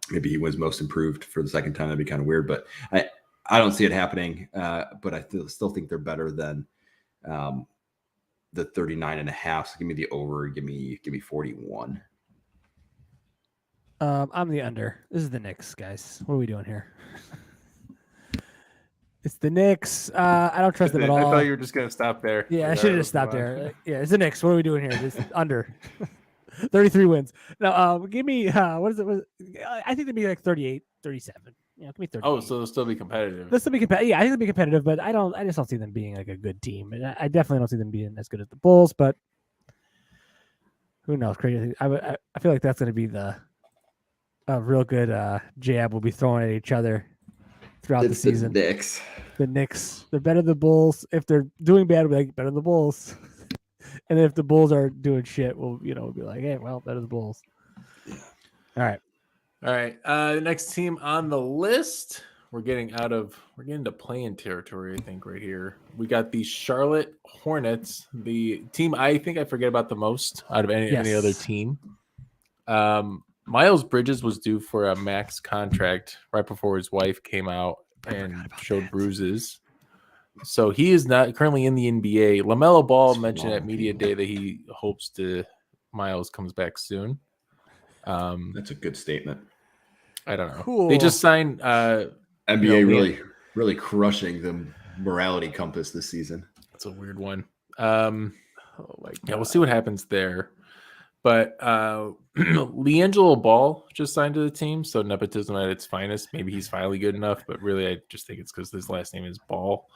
Maybe he was most improved for the second time. That'd be kind of weird, but I don't see it happening. But I still think they're better than the 39.5. So give me the over. Give me 41. I'm the under. This is the Knicks, guys. What are we doing here? It's the Knicks. I don't trust them at all. I thought you were just gonna stop there. Yeah, I should have just stopped there. Yeah, it's the Knicks. What are we doing here? Just under 33 wins. Now, give me what is it? I think they'd be like 38, 37. Yeah, give me 38. Oh, so they'll still be competitive. They'll still be competitive. Yeah, I think they'll be competitive, but I just don't see them being like a good team. And I definitely don't see them being as good as the Bulls. But who knows? Crazy. I feel like that's going to be a real good jab we'll be throwing at each other throughout the season. The Knicks. They're better than the Bulls. If they're doing bad, we'll be like, better than the Bulls. And if the Bulls are doing shit, we'll be like, hey, well, better than the Bulls. Yeah. All right. The next team on the list, we're getting into play-in territory, I think, right here. We got the Charlotte Hornets, the team I think I forget about the most out of any other team. Miles Bridges was due for a max contract right before his wife came out and showed bruises. So he is not currently in the NBA. LaMelo Ball mentioned at Media Day that he hopes Miles comes back soon. That's a good statement. I don't know. Cool. They just signed NBA really crushing the morality compass this season. That's a weird one. Oh my God. Yeah, we'll see what happens there. But LiAngelo Ball just signed to the team, so nepotism at its finest. Maybe he's finally good enough, but really I just think it's because his last name is Ball.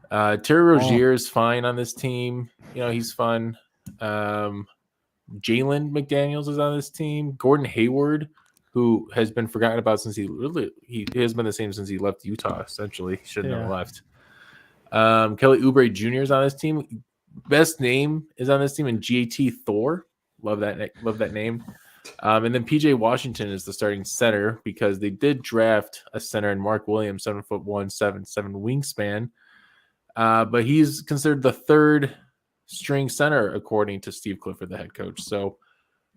Terry Rozier is fine on this team. He's fun. Jalen McDaniels is on this team. Gordon Hayward, who has been forgotten about since he has been the same since he left Utah, essentially. He should have never left. Kelly Oubre Jr. is on this team. Best name is on this team, and GAT Thor. Love that name. And then PJ Washington is the starting center because they did draft a center in Mark Williams, 7'1", 7'7" wingspan. But he's considered the third string center, according to Steve Clifford, the head coach. So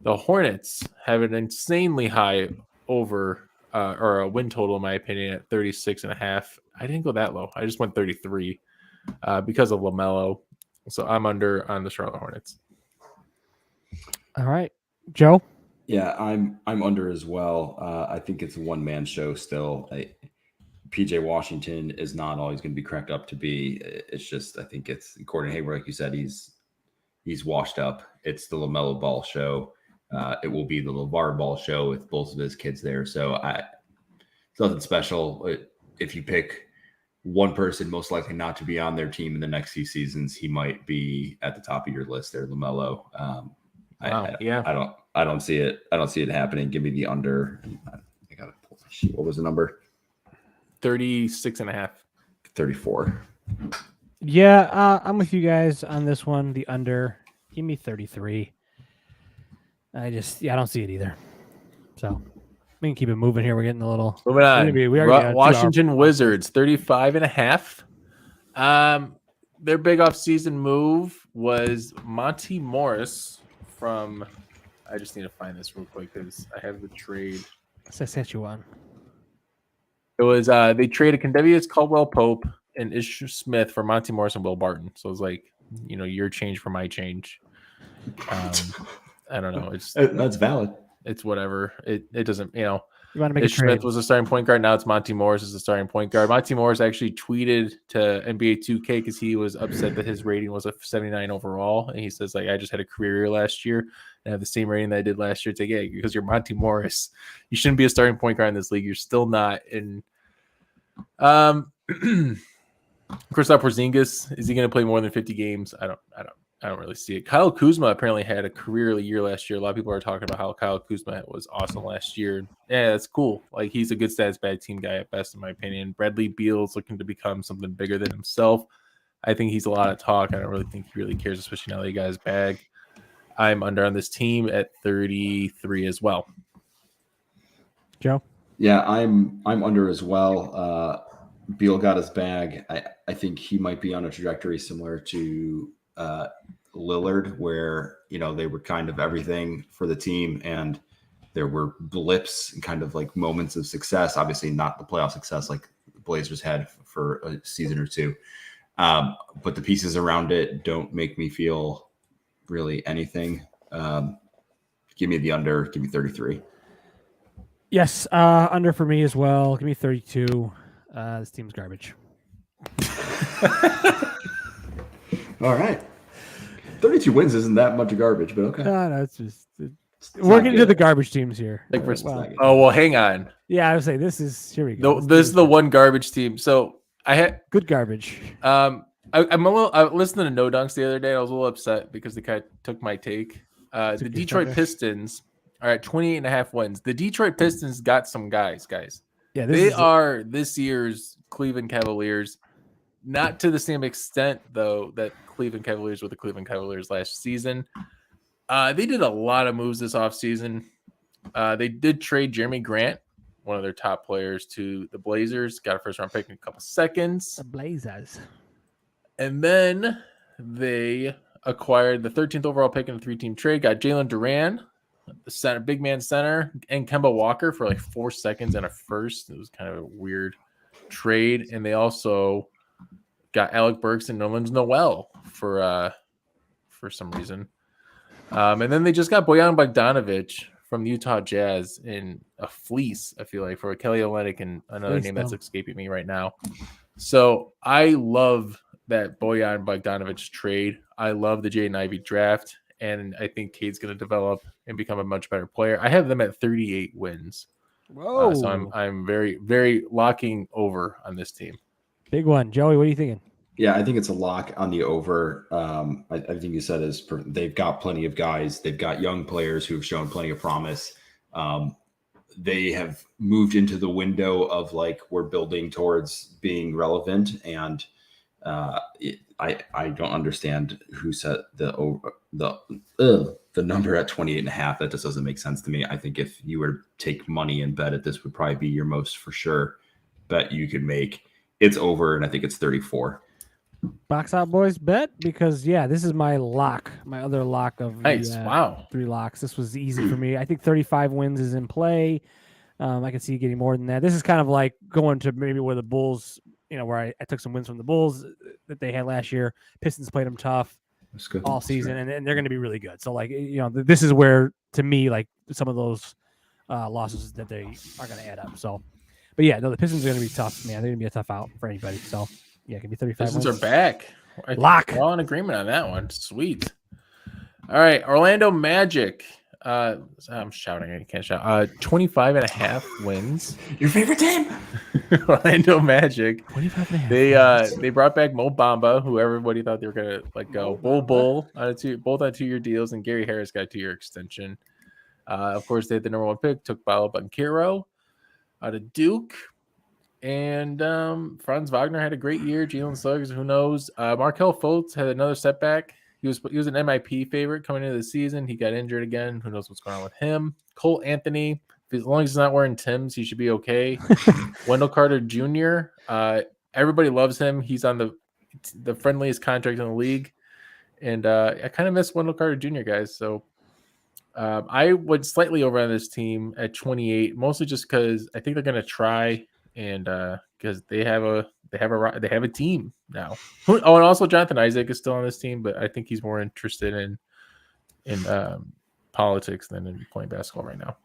the Hornets have an insanely high over or a win total, in my opinion, at 36.5. I didn't go that low. I just went 33 because of LaMelo. So I'm under on the Charlotte Hornets. All right, Joe. Yeah, I'm under as well. I think it's a one-man show still. PJ Washington is not always going to be cracked up to be. It's just, I think it's Gordon Hayward, like you said, he's washed up. It's the LaMelo Ball show. It will be the LeVar Ball show with both of his kids there. So it's nothing special. If you pick one person most likely not to be on their team in the next few seasons, he might be at the top of your list there, LaMelo. I don't see it. I don't see it happening. Give me the under. I gotta pull my sheet. What was the number? 36.5. 34. Yeah, I'm with you guys on this one. The under. Give me 33. I don't see it either. So we can keep it moving here. We're getting a little. Moving on. Washington Wizards, 35.5. Their big off-season move was Monty Morris from. I just need to find this real quick because I have the trade. Saskatchewan. It was they traded Condevius Caldwell-Pope and Ish Smith for Monty Morris and Will Barton. So it was like, your change for my change. I don't know. That's valid. It's whatever. It doesn't, You want to make Ish a trade. Smith was a starting point guard. Now it's Monty Morris is the starting point guard. Monty Morris actually tweeted to NBA 2K because he was upset that his rating was a 79 overall. And he says, I just had a career year last year and I have the same rating that I did last year. It's like, yeah, because you're Monty Morris. You shouldn't be a starting point guard in this league. You're still not in. Kristaps Porzingis, is he going to play more than 50 games? I don't really see it. Kyle Kuzma apparently had a career year last year. A lot of people are talking about how Kyle Kuzma was awesome last year. Yeah, that's cool. He's a good stats bad team guy at best, in my opinion. Bradley Beal's looking to become something bigger than himself. I think he's a lot of talk. I don't really think he really cares, especially now that he got his bag. I'm under on this team at 33 as well. Joe? Yeah, I'm under as well. Beal got his bag. I think he might be on a trajectory similar to Lillard, where they were kind of everything for the team, and there were blips and kind of like moments of success. Obviously, not the playoff success like the Blazers had for a season or two, but the pieces around it don't make me feel really anything. Give me the under. Give me 33. Yes, under for me as well. Give me 32. This team's garbage. All right. 32 wins isn't that much garbage, but okay. No, it's just we're getting to the garbage teams here. Hang on. Yeah, I would say this is here we go. This is the one garbage team. So I had good garbage. I listened to No Dunks the other day. I was a little upset because they kind of took my take. The Detroit Pistons are at 28.5 wins. The Detroit Pistons got some guys. Yeah, they are this year's Cleveland Cavaliers. Not to the same extent, though, that Cleveland Cavaliers were the Cleveland Cavaliers last season. They did a lot of moves this offseason. They did trade Jeremy Grant, one of their top players, to the Blazers. Got a first-round pick in a couple seconds. The Blazers. And then they acquired the 13th overall pick in a three-team trade. Got Jalen Duran, the center, big man center, and Kemba Walker for 4 seconds and a first. It was kind of a weird trade. And they also got Alec Burks and Nerlens Noel for some reason. And then they just got Bojan Bogdanovic from the Utah Jazz in a fleece, I feel like, for Kelly Olynyk and another name that's escaping me right now. So I love that Bojan Bogdanovic trade. I love the Jaden Ivey draft, and I think Cade's going to develop and become a much better player. I have them at 38 wins. Whoa! So I'm very, very locking over on this team. Big one. Joey, what are you thinking? Yeah, I think it's a lock on the over. I think you said they've got plenty of guys. They've got young players who've shown plenty of promise. They have moved into the window of we're building towards being relevant. And I don't understand who set the number at 28.5. That just doesn't make sense to me. I think if you were to take money and bet it, this would probably be your most for sure bet you could make. It's over, and I think it's 34. Box out, boys, bet because this is my lock, my other lock of Nice. the Wow. 3 locks. This was easy for me. I think 35 wins is in play. I can see getting more than that. This is kind of like going to maybe where the Bulls, where I took some wins from the Bulls that they had last year. Pistons played them tough all season, and they're going to be really good. So, like, this is where, to me, like some of those losses that they are going to add up. So, but yeah, no, the Pistons are going to be tough, man. They're going to be a tough out for anybody. So, yeah, it can be 35 Pistons wins. are back. Lock. We're all in agreement on that one. Sweet. All right, Orlando Magic. I'm shouting. I can't shout. 25.5 wins. Your favorite team? Orlando Magic. 25.5. They brought back Mo Bamba, who everybody thought they were gonna let go. Bull both on 2-year deals, and Gary Harris got a 2-year extension. Of course, they had the number 1 pick, took Paolo Banchero out of Duke. And Franz Wagner had a great year. Jalen Suggs, who knows? Markelle Fultz had another setback. He was an MIP favorite coming into the season. He got injured again. Who knows what's going on with him? Cole Anthony, as long as he's not wearing Timbs, he should be okay. Wendell Carter Jr., everybody loves him. He's on the friendliest contract in the league. And I kind of miss Wendell Carter Jr., guys. So I would slightly over on this team at 28, mostly just because I think they're going to try, and because they have a team now. And also Jonathan Isaac is still on this team, but I think he's more interested in politics than in playing basketball right now.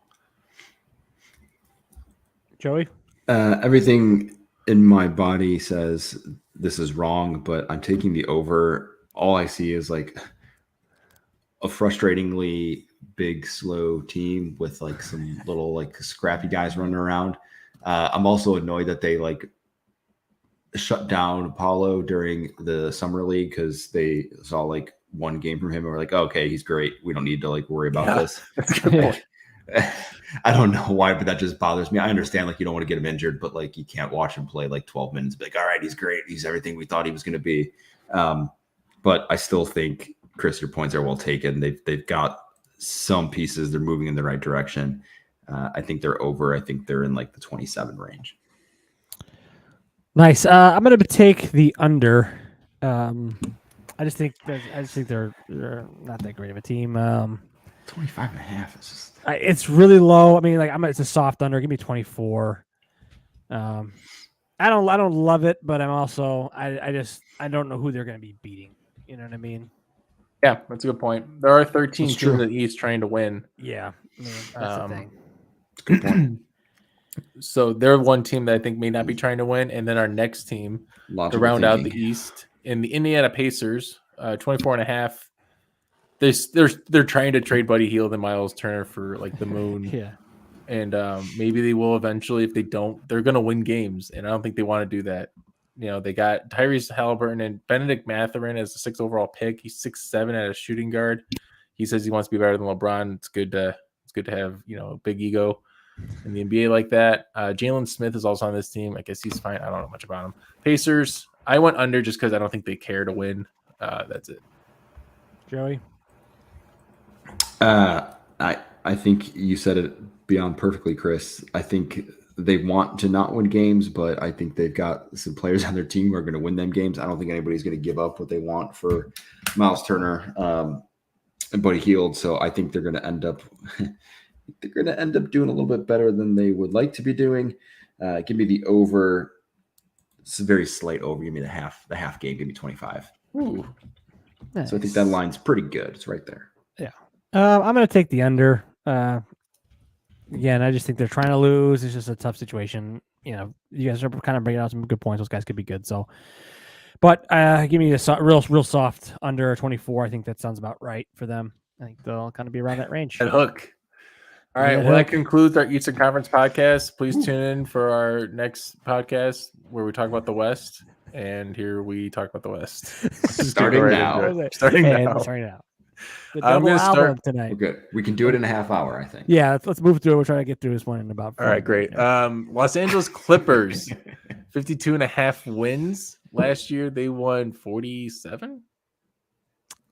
Joey? Everything in my body says this is wrong, but I'm taking the over. All I see is like a frustratingly big, slow team with like some little like scrappy guys running around. I'm also annoyed that they like shut down Apollo during the summer league because they saw like one game from him and were like, oh, okay, he's great. We don't need to like worry about this. That's a good point. I don't know why, but that just bothers me. I understand like you don't want to get him injured, but like you can't watch him play like 12 minutes. Be like, all right, he's great. He's everything we thought he was going to be. But I still think, Chris, your points are well taken. They've got some pieces. They're moving in the right direction. I think they're over. I think they're in like the 27 range. Nice. I'm going to take the under. I just think they're not that great of a team. 25.5 is just. It's really low. I mean, like it's a soft under. Give me 24. I don't love it, but I'm also I don't know who they're going to be beating. You know what I mean? Yeah, that's a good point. There are 13 That's teams true. in the East trying to win. Yeah, that's the thing. That's a good point. So they're one team that I think may not be trying to win. And then our next team to round out the East in the Indiana Pacers, 24.5. They're trying to trade Buddy Hield and Miles Turner for like the moon. Yeah. And maybe they will eventually. If they don't, they're going to win games. And I don't think they want to do that. You know, they got Tyrese Halliburton and Benedict Mathurin as the 6th overall pick. He's 6'7" at a shooting guard. He says he wants to be better than LeBron. It's good to have, a big ego in the NBA like that. Jalen Smith is also on this team. I guess he's fine. I don't know much about him. Pacers, I went under just because I don't think they care to win. That's it. Joey? I think you said it beyond perfectly, Chris. I think they want to not win games, but I think they've got some players on their team who are going to win them games. I don't think anybody's going to give up what they want for Miles Turner and Buddy Hield. So I think they're going to end up doing a little bit better than they would like to be doing. Give me the over. It's a very slight over. Give me the half game. Give me 25. Ooh. Nice. So I think that line's pretty good. It's right there. Yeah. I'm going to take the under. Again, I just think they're trying to lose. It's just a tough situation. You guys are kind of bringing out some good points. Those guys could be good. So, but give me a real soft under 24. I think that sounds about right for them. I think they'll kind of be around that range. That hook. All right. Well, that concludes our Eastern Conference podcast. Please tune in for our next podcast where we talk about the West. And here we talk about the West. Starting now. Starting now. The I'm double gonna album start tonight. We're good. We can do it in a half hour, I think. Yeah, let's move through it. We're trying to get through this one in about. All right, great. Los Angeles Clippers, 52.5 wins. Last year, they won 47.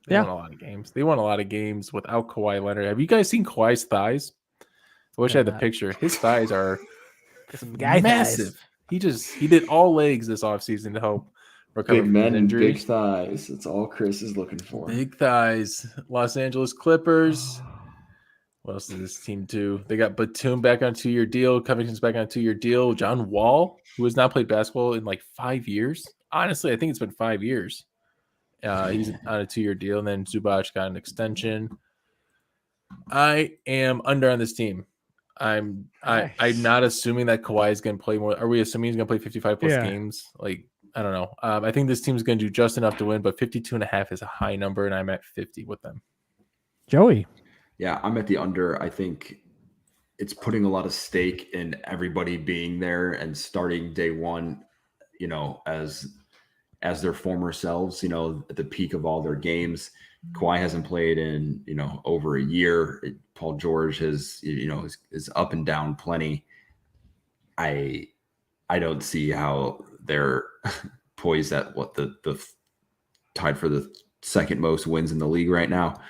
They won a lot of games. They won a lot of games without Kawhi Leonard. Have you guys seen Kawhi's thighs? I wish I had the picture. His thighs are some guy massive. thighs. He did all legs this offseason to help Big men and big thighs. That's all Chris is looking for. Big thighs. Los Angeles Clippers. What else does this team do? They got Batum back on a 2-year deal. Covington's back on a 2-year deal. John Wall, who has not played basketball in like 5 years. Honestly, I think it's been 5 years. He's on a 2-year deal. And then Zubac got an extension. I am under on this team. I'm not assuming that Kawhi is going to play more. Are we assuming he's going to play 55 plus games? Like, I don't know. I think this team is going to do just enough to win, but 52.5 is a high number, and I'm at 50 with them. Joey. Yeah, I'm at the under. I think it's putting a lot of stake in everybody being there and starting day one, as their former selves, at the peak of all their games. Kawhi hasn't played in, over a year. Paul George is up and down plenty. I don't see how they're poised at the tied for the second most wins in the league right now.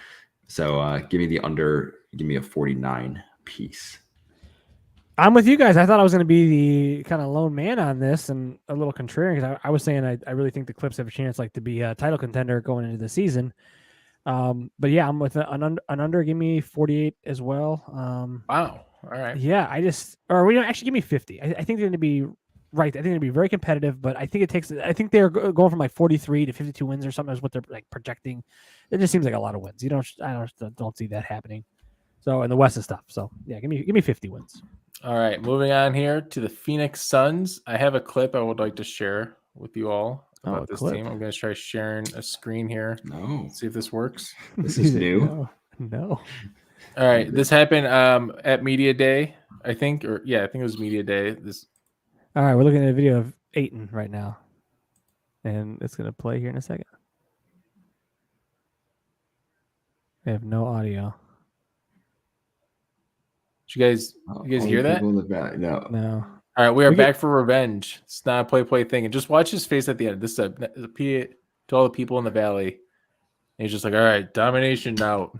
So give me the under, give me a 49 piece. I'm with you guys. I thought I was going to be the kind of lone man on this and a little contrarian because I was saying I really think the Clips have a chance to be a title contender going into the season. But yeah, I'm with an under. Give me 48 as well. Wow. All right. Yeah, actually give me 50. I think they're going to be right. I think they're going to be very competitive, but I think they're going from 43 to 52 wins or something is what they're projecting. It just seems like a lot of wins. I don't see that happening. So in the West and stuff. So yeah, give me 50 wins. All right, moving on here to the Phoenix Suns. I have a clip I would like to share with you all about this team. I'm going to try sharing a screen here. No. See if this works. This is new. No. All right, this happened at Media Day, I think. I think it was Media Day. All right, we're looking at a video of Ayton right now. And it's going to play here in a second. I have no audio. Did you guys hear that? No. All right, we are back for revenge. It's not a play thing. And just watch his face at the end. This is a PA to all the people in the Valley. And he's just like, all right, domination now.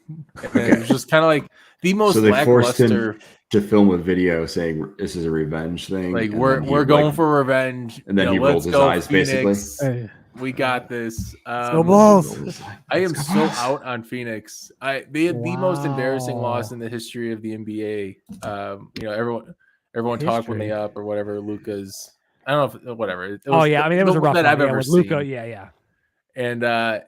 And it was just kind of like the most lackluster. Forced him to film a video saying this is a revenge thing. Like we're going for revenge. And then he rolls his eyes Phoenix. basically. We got this. Go Bulls. I am so out on Phoenix. They had the most embarrassing loss in the history of the NBA. Everyone talked me up or whatever. Luka's. I don't know if whatever. It was, it was a rough that I've ever seen. Luka, yeah. And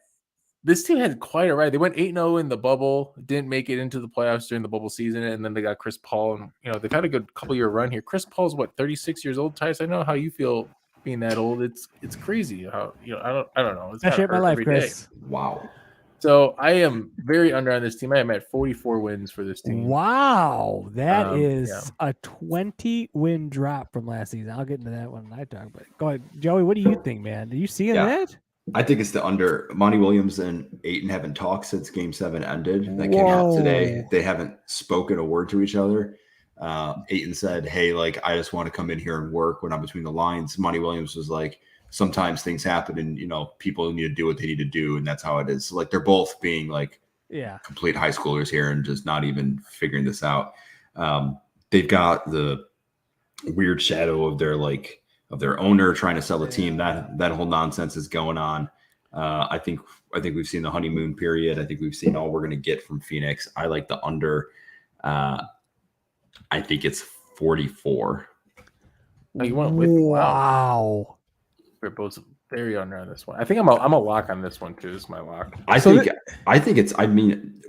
this team had quite a ride. They went 8-0 in the bubble, didn't make it into the playoffs during the bubble season, and then they got Chris Paul. And they've had a good couple-year run here. Chris Paul's 36 years old. Tice, I know how you feel being that old. It's crazy how I don't know. It's that shaped my life, Chris. Day. Wow. So I am very under on this team. I am at 44 wins for this team. Wow, that is a 20-win drop from last season. I'll get into that when I talk. But go ahead, Joey. What do you think, man? Do you see that? I think it's the under. Monty Williams and Ayton haven't talked since Game 7 ended. That came out today. They haven't spoken a word to each other. Ayton said, hey, I just want to come in here and work when I'm between the lines. Monty Williams was like, sometimes things happen and, people need to do what they need to do. And that's how it is. So, they're both being complete high schoolers here and just not even figuring this out. They've got the weird shadow of their owner trying to sell the team. That whole nonsense is going on. I think we've seen the honeymoon period. I think we've seen all we're going to get from Phoenix. I like the under. I think it's 44. Oh, you went with wow. We're both very under on this one. I think I'm a lock on this one too. This is my lock. I think it's. I mean,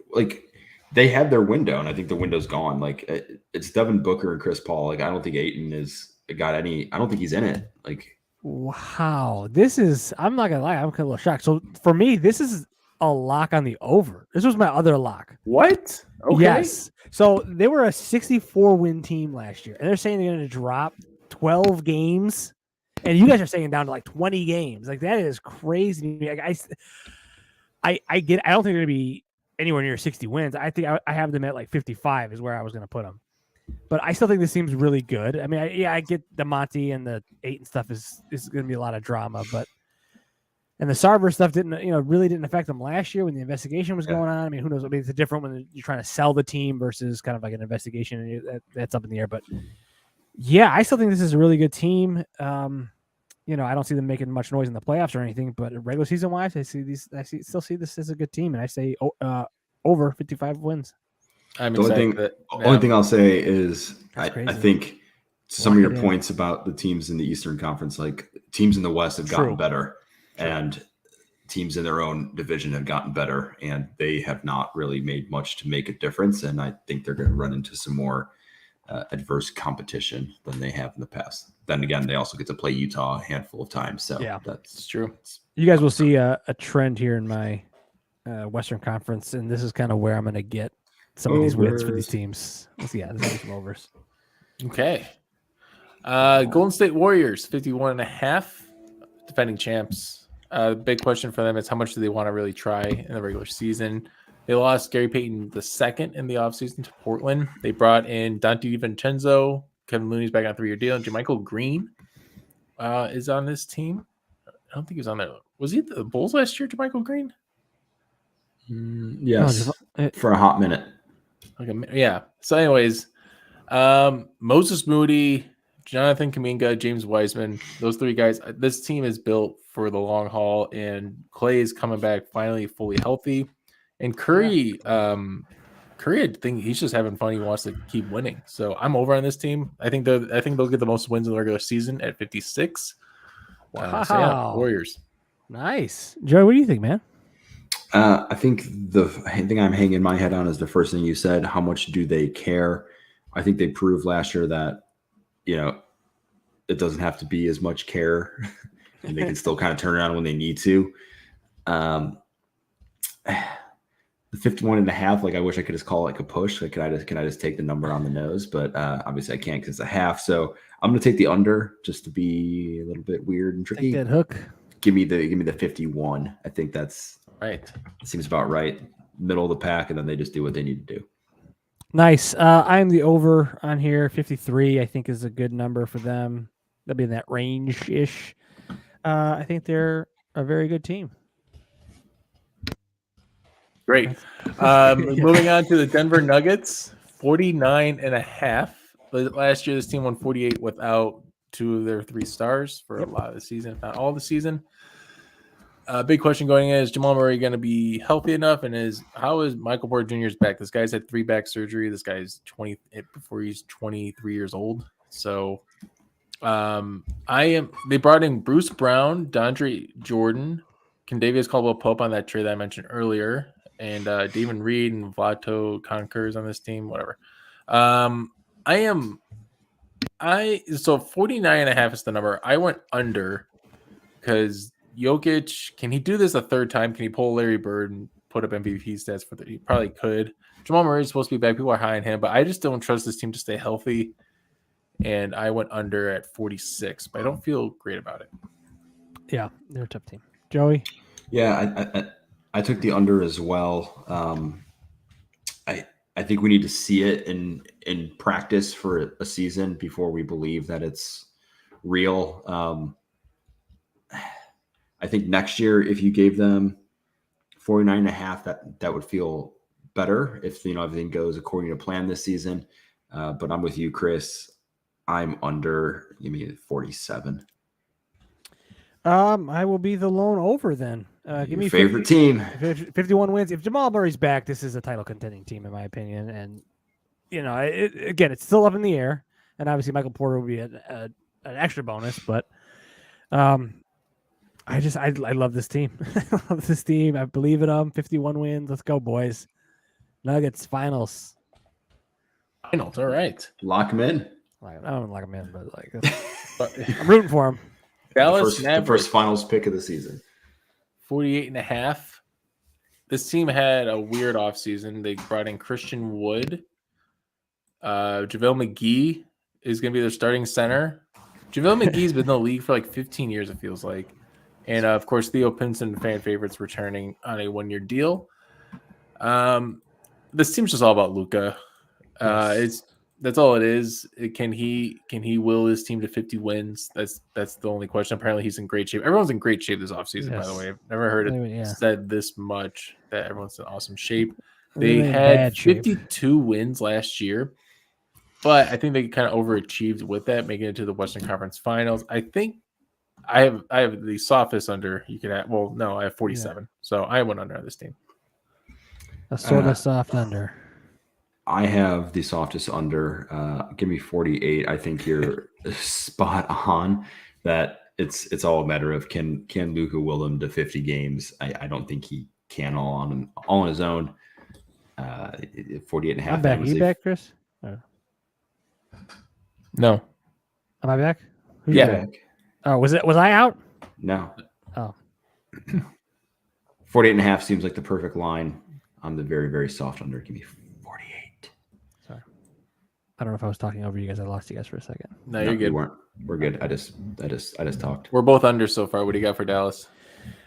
they had their window, and I think the window's gone. It's Devin Booker and Chris Paul. I don't think Ayton is got any. I don't think he's in it. Wow, this is. I'm not gonna lie. I'm a little shocked. So for me, this is a lock on the over. This was my other lock. What? Okay. Yes. So they were a 64-win team last year, and they're saying they're going to drop 12 games, and you guys are saying down to 20 games. That is crazy to me. I get. I don't think they're going to be anywhere near 60 wins. I think I have them at 55 is where I was going to put them. But I still think this seems really good. I mean, I get the Monty and the Ayton stuff is going to be a lot of drama, and the Sarver stuff really didn't affect them last year when the investigation was going on. I mean, who knows? I mean, it's different when you're trying to sell the team versus kind of an investigation. That's up in the air. But yeah, I still think this is a really good team. I don't see them making much noise in the playoffs or anything, but regular season wise, I still see this as a good team, and I say over 55 wins. I'm the excited. only thing I'll say is I crazy. think some of Lock your it in. points about the teams in the Eastern Conference, like teams in the West have gotten True. better, and teams in their own division have gotten better, and they have not really made much to make a difference. And I think they're going to run into some more adverse competition than they have in the past. Then again, they also get to play Utah a handful of times. So It's true. You guys will see a trend here in my Western Conference, and this is kind of where I'm going to get some of these wins for these teams. Let's see, there's going to be some overs. Okay. Golden State Warriors, 51.5, defending champs. Big question for them is how much do they want to really try in the regular season? They lost Gary Payton II in the offseason to Portland. They brought in Dante DiVincenzo. Kevin Looney's back on a 3-year deal. And JaMychal Green is on this team. I don't think he was on there. Was he at the Bulls last year, JaMychal Green? Yes, for a hot minute. Okay, yeah. So anyways, Moses Moody, Jonathan Kuminga, James Wiseman, those three guys. This team is built for the long haul, and Clay is coming back finally fully healthy. And Curry, Curry, I think he's just having fun. He wants to keep winning. So I'm over on this team. I think they'll get the most wins in the regular season at 56. Wow. So yeah, Warriors. Nice. Joey, what do you think, man? I think the thing I'm hanging my head on is the first thing you said. How much do they care? I think they proved last year that, it doesn't have to be as much care and they can still kind of turn around when they need to. The 51.5, like I wish I could just call it like a push. Like, can I just take the number on the nose? But obviously I can't because it's a half. So I'm going to take the under just to be a little bit weird and tricky. Take that hook. Give me the 51. I think that's right. Seems about right. Middle of the pack, and then they just do what they need to do. Nice. I'm the over on here. 53, I think, is a good number for them. They'll be in that range-ish. I think they're a very good team. Great. Moving on to the Denver Nuggets, 49.5. Last year, this team won 48 without two of their three stars for a lot of the season, if not all the season. Big question going in is Jamal Murray going to be healthy enough? And how is Michael Porter Jr.'s back? This guy's had 3 back surgery. This guy's 20 before he's 23 years old. So they brought in Bruce Brown, DeAndre Jordan, Kendavius Caldwell-Pope on that trade that I mentioned earlier, and David Reed and Vlato Concurs on this team, whatever. So 49.5 is the number. I went under because Jokic, can he do this a third time? Can he pull Larry Bird and put up MVP stats for He probably could. Jamal Murray is supposed to be back. People are high on him, but I just don't trust this team to stay healthy. And I went under at 46, but I don't feel great about it. Yeah, they're a tough team. Joey? Yeah, I took the under as well. I think we need to see it in practice for a season before we believe that it's real. I think next year, if you gave them 49.5, that would feel better if everything goes according to plan this season. But I'm with you, Chris. I'm under. Give me 47. I will be the lone over then. Give me favorite team. 51 wins. If Jamal Murray's back, this is a title contending team in my opinion. And again, it's still up in the air. And obviously, Michael Porter will be an extra bonus. But I love this team. I love this team. I believe in them. 51 wins. Let's go, boys. Nuggets finals. Finals. All right. Lock them in. I don't lock them in, but I'm rooting for them. Dallas the first finals pick of the season. 48.5. This team had a weird offseason. They brought in Christian Wood. JaVale McGee is going to be their starting center. JaVale McGee's been in the league for like 15 years, it feels like. And, of course, Theo Pinson, fan favorites, returning on a 1-year deal. This team's just all about Luka. That's all it is. Can he will his team to 50 wins? That's the only question. Apparently, he's in great shape. Everyone's in great shape this offseason, by the way. I've never heard it said this much that everyone's in awesome shape. They had 52 wins last year, but I think they kind of overachieved with that, making it to the Western Conference Finals. I think I have the softest under you could have. Well, no, I have 47. So I went under on this team. A sort of soft under. I have the softest under. Give me 48. I think you're spot on that it's all a matter of can Luka will him to 50 games. I don't think he can all on his own. 48 and a half. I'm back. You back, Chris? No. Am I back? Who's Yeah. back? Oh, was I out? No. Oh. 48 and a half seems like the perfect line. I'm the very, very soft under. Give me 48. Sorry. I don't know if I was talking over you guys. I lost you guys for a second. No, you're good. You weren't. We're good. I just talked. We're both under so far. What do you got for Dallas?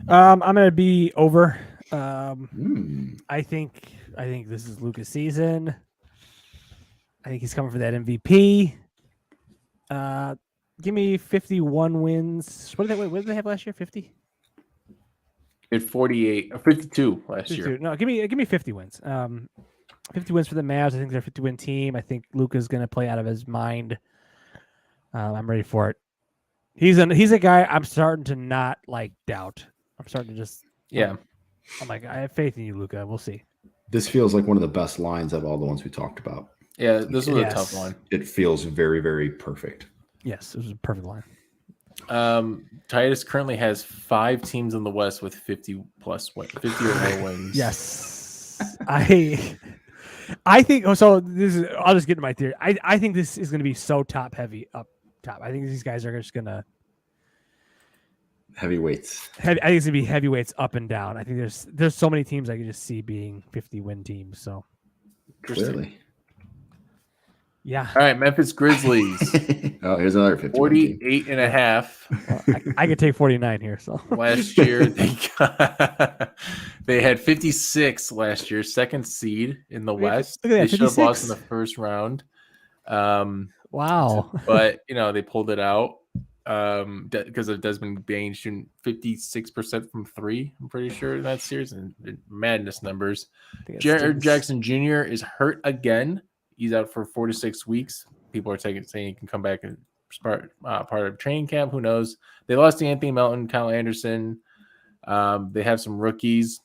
I'm gonna be over. I think this is Luka's season. I think he's coming for that MVP. Give me 51 wins. What did they have last year? 50? At 48 or 52 last 52. year. No, give me 50 wins. 50 wins for the Mavs. I think they're a 50-win team. I think Luka's going to play out of his mind. I'm ready for it. He's a guy I'm starting to not doubt. I'm starting to just I'm like, I have faith in you, Luka. We'll see. This feels like one of the best lines of all the ones we talked about. Yeah, this was a tough one. It feels very, very perfect. Yes, it was a perfect line. Titus currently has 5 teams in the West with 50 or more wins. Yes. I think so. I'll just get to my theory. I think this is going to be so top heavy up top. I think these guys are just going to heavyweights. I think it's going to be heavyweights up and down. I think there's so many teams I can just see being 50-win teams. So clearly. Yeah. All right, Memphis Grizzlies. Oh, here's another 50. 48 and a half. Well, I could take 49 here. So last year they had 56 last year, second seed in the West. Look at that, they should have 56. lost in the first round. Wow. But they pulled it out because of Desmond Bain shooting 56% from 3. I'm pretty sure in that series, and madness numbers. Jared Jackson Jr. is hurt again. He's out for 4 to 6 weeks. People are saying he can come back and part of training camp. Who knows? They lost to Anthony Melton, Kyle Anderson. They have some rookies,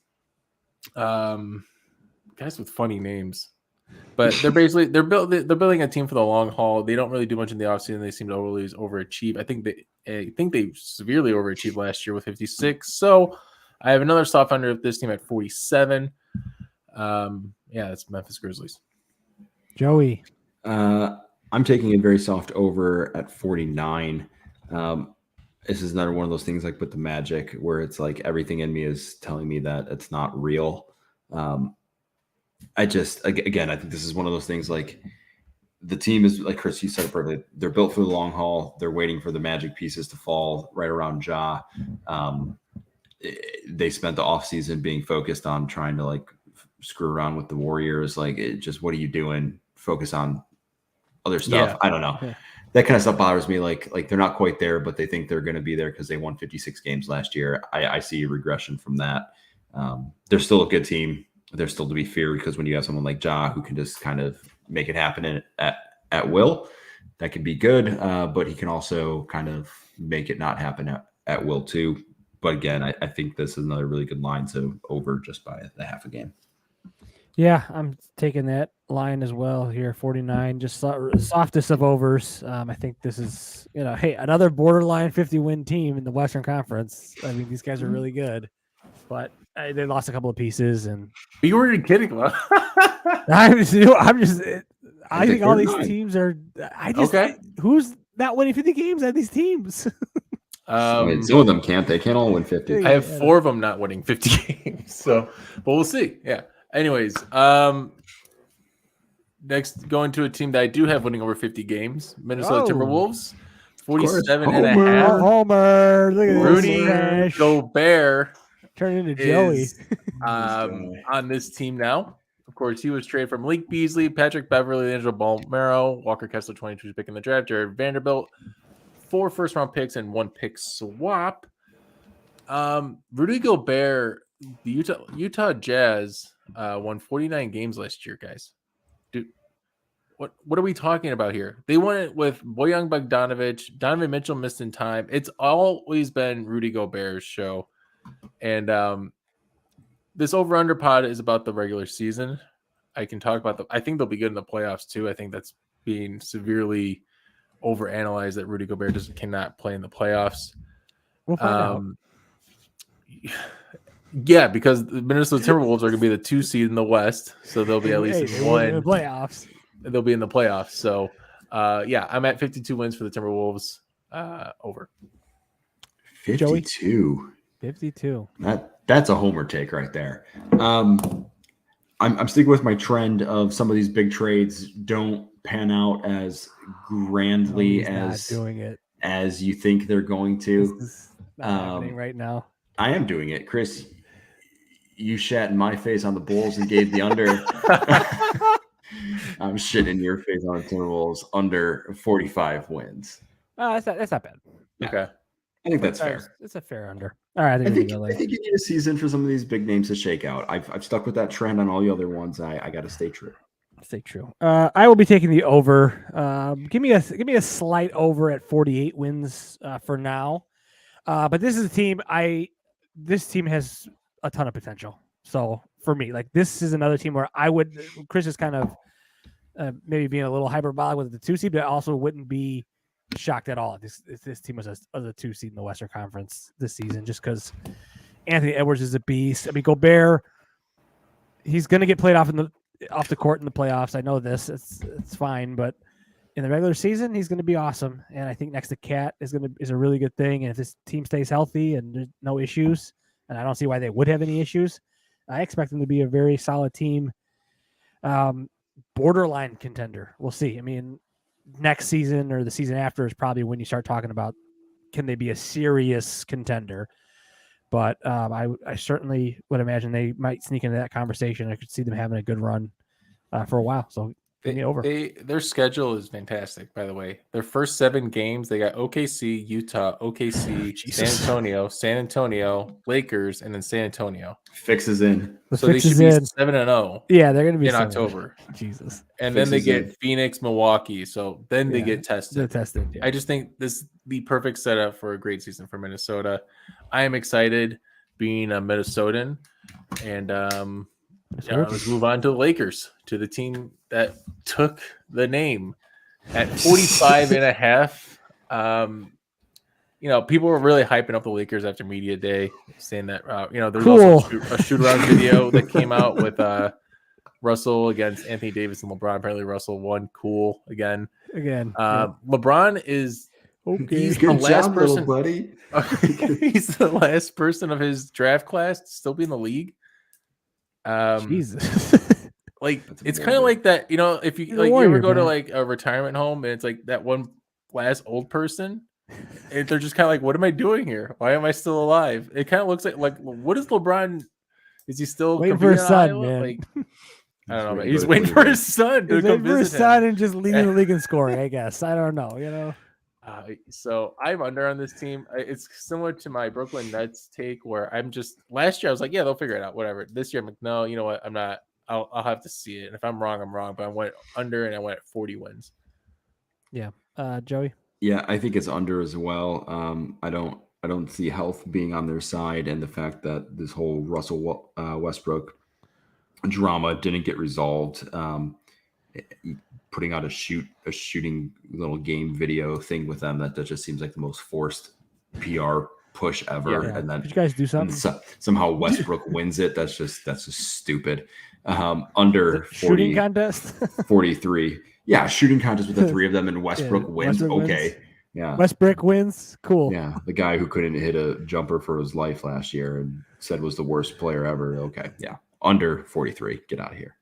guys with funny names, but they're building a team for the long haul. They don't really do much in the offseason. They seem to always overachieve. I think they severely overachieved last year with 56. So I have another soft under of this team at 47. It's Memphis Grizzlies. Joey. I'm taking a very soft over at 49. This is another one of those things like with the Magic where it's like everything in me is telling me that it's not real. I think this is one of those things like the team is like Chris, you said it perfectly. They're built for the long haul. They're waiting for the Magic pieces to fall right around Ja. They spent the offseason being focused on trying to screw around with the Warriors. What are you doing? Focus on other stuff. Yeah. I don't know. Yeah. That kind of stuff bothers me. Like they're not quite there, but they think they're going to be there because they won 56 games last year. I see a regression from that. They're still a good team. They're still to be feared because when you have someone like Ja who can just kind of make it happen at will, that can be good. But he can also kind of make it not happen at will too. But again, I think this is another really good line. So over just by the half a game. Yeah, I'm taking that line as well here. 49, just softest of overs. I think this is, another borderline 50-win team in the Western Conference. I mean, these guys are really good, but they lost a couple of pieces. And you weren't kidding, huh? I think all these teams are. Who's not winning 50 games at these teams? Some of them can't. They can't all win 50. I have 4 of them not winning 50 games. So, but we'll see. Yeah. Anyways, next going to a team that I do have winning over 50 games, Minnesota Timberwolves, 47 and a half. Homer, look at Rudy Gobert turn into Joey on this team now. Of course, he was traded from Malik Beasley, Patrick Beverly, Angelo Balmero, Walker Kessler, 22 pick in the draft, Jared Vanderbilt, 4 first-round picks and 1 pick swap. Rudy Gobert, the Utah Jazz won 49 games last year, guys. Dude, what are we talking about here? They won it with Bojan Bogdanovic. Donovan Mitchell missed in time. It's always been Rudy Gobert's show. And this over-under pod is about the regular season. I can talk about I think they'll be good in the playoffs too. I think that's being severely overanalyzed that Rudy Gobert cannot play in the playoffs. We'll find out. Yeah, because the Minnesota Timberwolves are going to be the 2 seed in the West, so they'll be at least in one. In the playoffs. They'll be in the playoffs. So, yeah, I'm at 52 wins for the Timberwolves. Over 52. 52. That's a homer take right there. I'm sticking with my trend of some of these big trades don't pan out as grandly as you think they're going to. This is not happening right now. I am doing it, Chris. You shat in my face on the Bulls and gave the under. I'm shitting in your face on the Timberwolves under 45 wins. That's not bad. Okay. I think that's fair. It's a fair under. All right, I think you need a season for some of these big names to shake out. I've stuck with that trend on all the other ones. I got to stay true. Stay true. I will be taking the over. Give me a slight over at 48 wins for now. But this is a team this team has a ton of potential. So for me, like this is another team where Chris is kind of maybe being a little hyperbolic with the 2 seed, but I also wouldn't be shocked at all if this team was a 2 seed in the Western Conference this season, just because Anthony Edwards is a beast. I mean, Gobert, he's going to get played off the court in the playoffs. I know this. It's fine, but in the regular season, he's going to be awesome. And I think next to Cat is a really good thing. And if this team stays healthy and there's no issues, and I don't see why they would have any issues, I expect them to be a very solid team. Borderline contender. We'll see. I mean, next season or the season after is probably when you start talking about can they be a serious contender. But I certainly would imagine they might sneak into that conversation. I could see them having a good run for a while. So over. Their schedule is fantastic, by the way. Their first 7 games, they got OKC, Utah, OKC, San Antonio, Lakers, and then San Antonio. Fixes in. So they should be 7-0. Yeah, they're going to be in October. Jesus. And then they get Phoenix, Milwaukee. So then they get tested. They're tested. Yeah. I just think this is the perfect setup for a great season for Minnesota. I am excited being a Minnesotan. And let's move on to the Lakers, to the team that took the name at 45.5. People were really hyping up the Lakers after media day, saying that there's also a shoot around video that came out with Russell against Anthony Davis and LeBron. Apparently Russell won. Cool again. LeBron is he's the last person, buddy. He's the last person of his draft class to still be in the league. Jesus. Like it's kind of like that, if you you ever go to like a retirement home and it's like that one last old person, and they're just kind of like, what am I doing here? Why am I still alive? It kind of looks like what is LeBron? Is he still waiting for his son, man? Like, I don't know, man. He's waiting for his son to come visit him. And just leading the league in scoring, I guess. I don't know, So I'm under on this team. It's similar to my Brooklyn Nets take, where I'm just last year I was like, yeah, they'll figure it out, whatever. This year I'm like, no, you know what? I'm not. I'll have to see it. And if I'm wrong, I'm wrong. But I went under and I went at 40 wins. Yeah, Joey. Yeah, I think it's under as well. I don't see health being on their side, and the fact that this whole Russell Westbrook drama didn't get resolved. Putting out a shooting little game video thing with them that just seems like the most forced PR push ever. Yeah. And then did you guys do something? Somehow Westbrook wins it. That's just stupid. Under 40, shooting contest 43. Yeah, shooting contest with the 3 of them, and Westbrook wins. Westbrook okay. Wins. Yeah. Westbrook wins. Cool. Yeah. The guy who couldn't hit a jumper for his life last year and said was the worst player ever. Okay. Yeah. Under 43. Get out of here.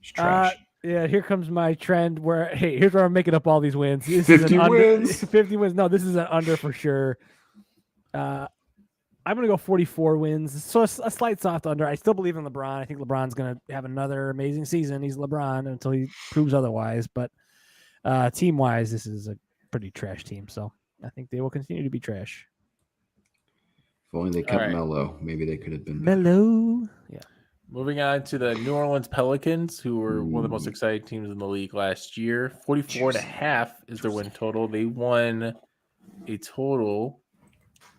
It's trash. Yeah, here comes my trend where, here's where I'm making up all these wins. This 50 wins. 50 wins. No, this is an under for sure. I'm going to go 44 wins. So a slight soft under. I still believe in LeBron. I think LeBron's going to have another amazing season. He's LeBron until he proves otherwise. But team-wise, this is a pretty trash team. So I think they will continue to be trash. If only they kept Melo. Maybe they could have been Melo. Yeah. Moving on to the New Orleans Pelicans, who were one of the most exciting teams in the league last year. 44.5 is their win total. They won a total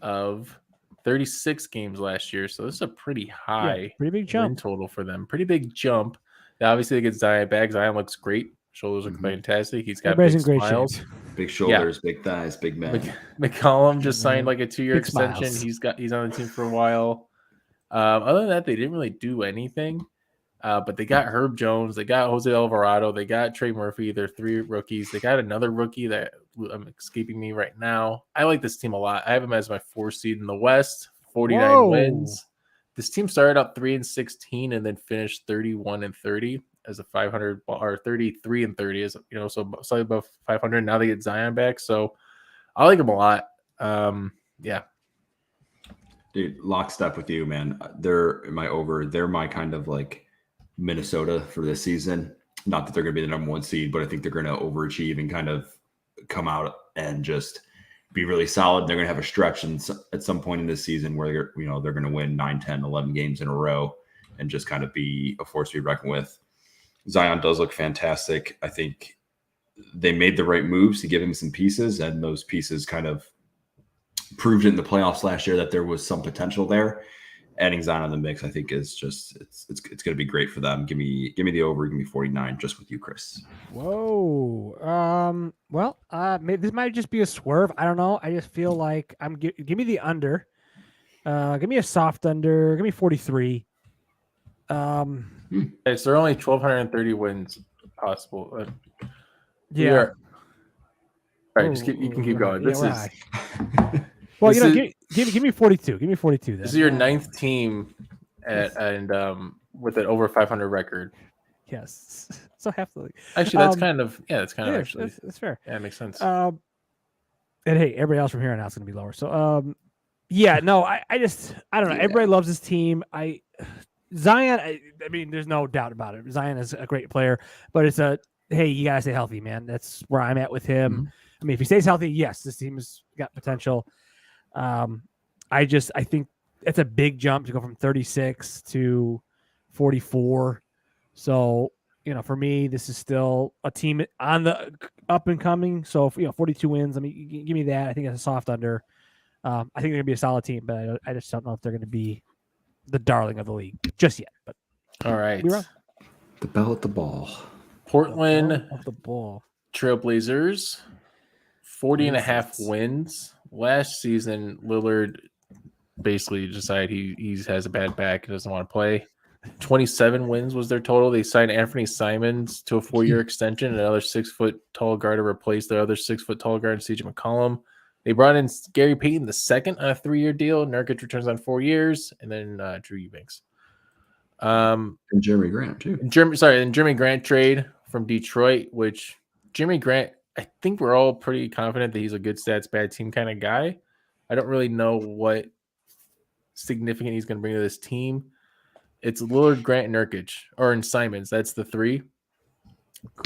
of 36 games last year. So this is a pretty high pretty big win jump. total for them. Pretty big jump. Now, obviously, they get Zion back. Zion looks great. Shoulders look fantastic. He's got Everybody's big in great smiles. shape. Big shoulders, big thighs, big men. McCollum just signed like a 2-year Big extension. smiles. He's on the team for a while. Other than that, they didn't really do anything. But they got Herb Jones. They got Jose Alvarado. They got Trey Murphy. They're 3 rookies. They got another rookie that I'm escaping me right now. I like this team a lot. I have them as my 4 seed in the West. 49 wins. This team started out 3-16 and then finished 31-30 as a 500 or 33-30 as so slightly above 500. Now they get Zion back, so I like them a lot. Yeah. Dude, lockstep with you, man. They're my kind of like Minnesota for this season. Not that they're going to be the number 1 seed, but I think they're going to overachieve and kind of come out and just be really solid. They're going to have a stretch at some point in this season where they're going to win 9, 10, 11 games in a row and just kind of be a force to be reckoned with. Zion does look fantastic. I think they made the right moves to give him some pieces, and those pieces kind of proved it in the playoffs last year that there was some potential there. Adding Zion in the mix, I think, is just it's going to be great for them. Give me the over. Give me 49. Just with you, Chris. Whoa. Well, this might just be a swerve. I don't know. I just feel like give me the under. Give me a soft under. Give me 43. Okay, so there are only 1,230 wins possible. Yeah. All right, you can keep going. This is well, give me 42. Give me 42. Then. This is your 9th team and with an over 500 record. Yes. So halfly. Actually, that's kind of actually that's fair. Yeah, it makes sense. And hey, everybody else from here on out is going to be lower. So yeah, no, I don't know. Yeah. Everybody loves this team. Zion, I mean, there's no doubt about it. Zion is a great player, but it's hey, you gotta stay healthy, man. That's where I'm at with him. Mm-hmm. I mean, if he stays healthy, yes, this team has got potential. I think it's a big jump to go from 36 to 44. So, for me, this is still a team on the up and coming. So, 42 wins. I mean, give me that. I think it's a soft under. I think they're gonna be a solid team, but I just don't know if they're gonna be the darling of the league just yet. But all right, the bell at the ball. Portland of the ball. Trailblazers, 40.5 wins. Last season, Lillard basically decided he has a bad back and doesn't want to play. 27 wins was their total. They signed Anthony Simons to a 4-year extension, another 6-foot tall guard to replace their other 6-foot tall guard, CJ McCollum. They brought in Gary Payton II on a 3-year deal. Nurkic returns on 4 years, and then Drew Eubanks. And Jeremy Grant too. And Jeremy Grant trade from Detroit, which Jeremy Grant, I think we're all pretty confident that he's a good stats, bad team kind of guy. I don't really know what significant he's going to bring to this team. It's Lillard, Grant, and Nurkic, or in Simons. That's the 3.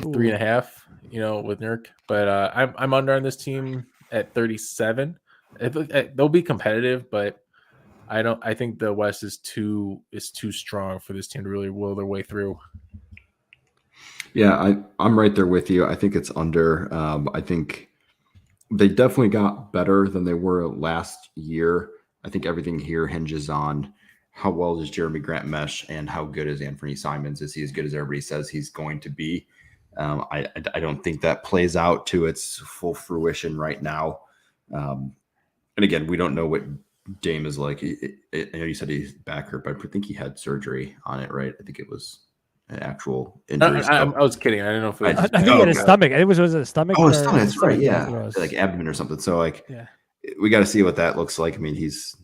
Cool. 3.5, with Nurk. But I'm under on this team at 37. They'll be competitive, but I think the West is too strong for this team to really will their way through. Yeah, I'm right there with you. I think it's under. I think they definitely got better than they were last year. I think everything here hinges on how well does Jeremy Grant mesh and how good is Anthony Simons? Is he as good as everybody says he's going to be? I don't think that plays out to its full fruition right now. And again, we don't know what Dame is like. I know you said he's back hurt, but I think he had surgery on it, right? I think it was an actual injury. I was kidding. I don't know if it was. I think he had his stomach. I think it was a stomach. Oh, his stomach. That's right. Yeah, like abdomen or something. So we got to see what that looks like. I mean, he's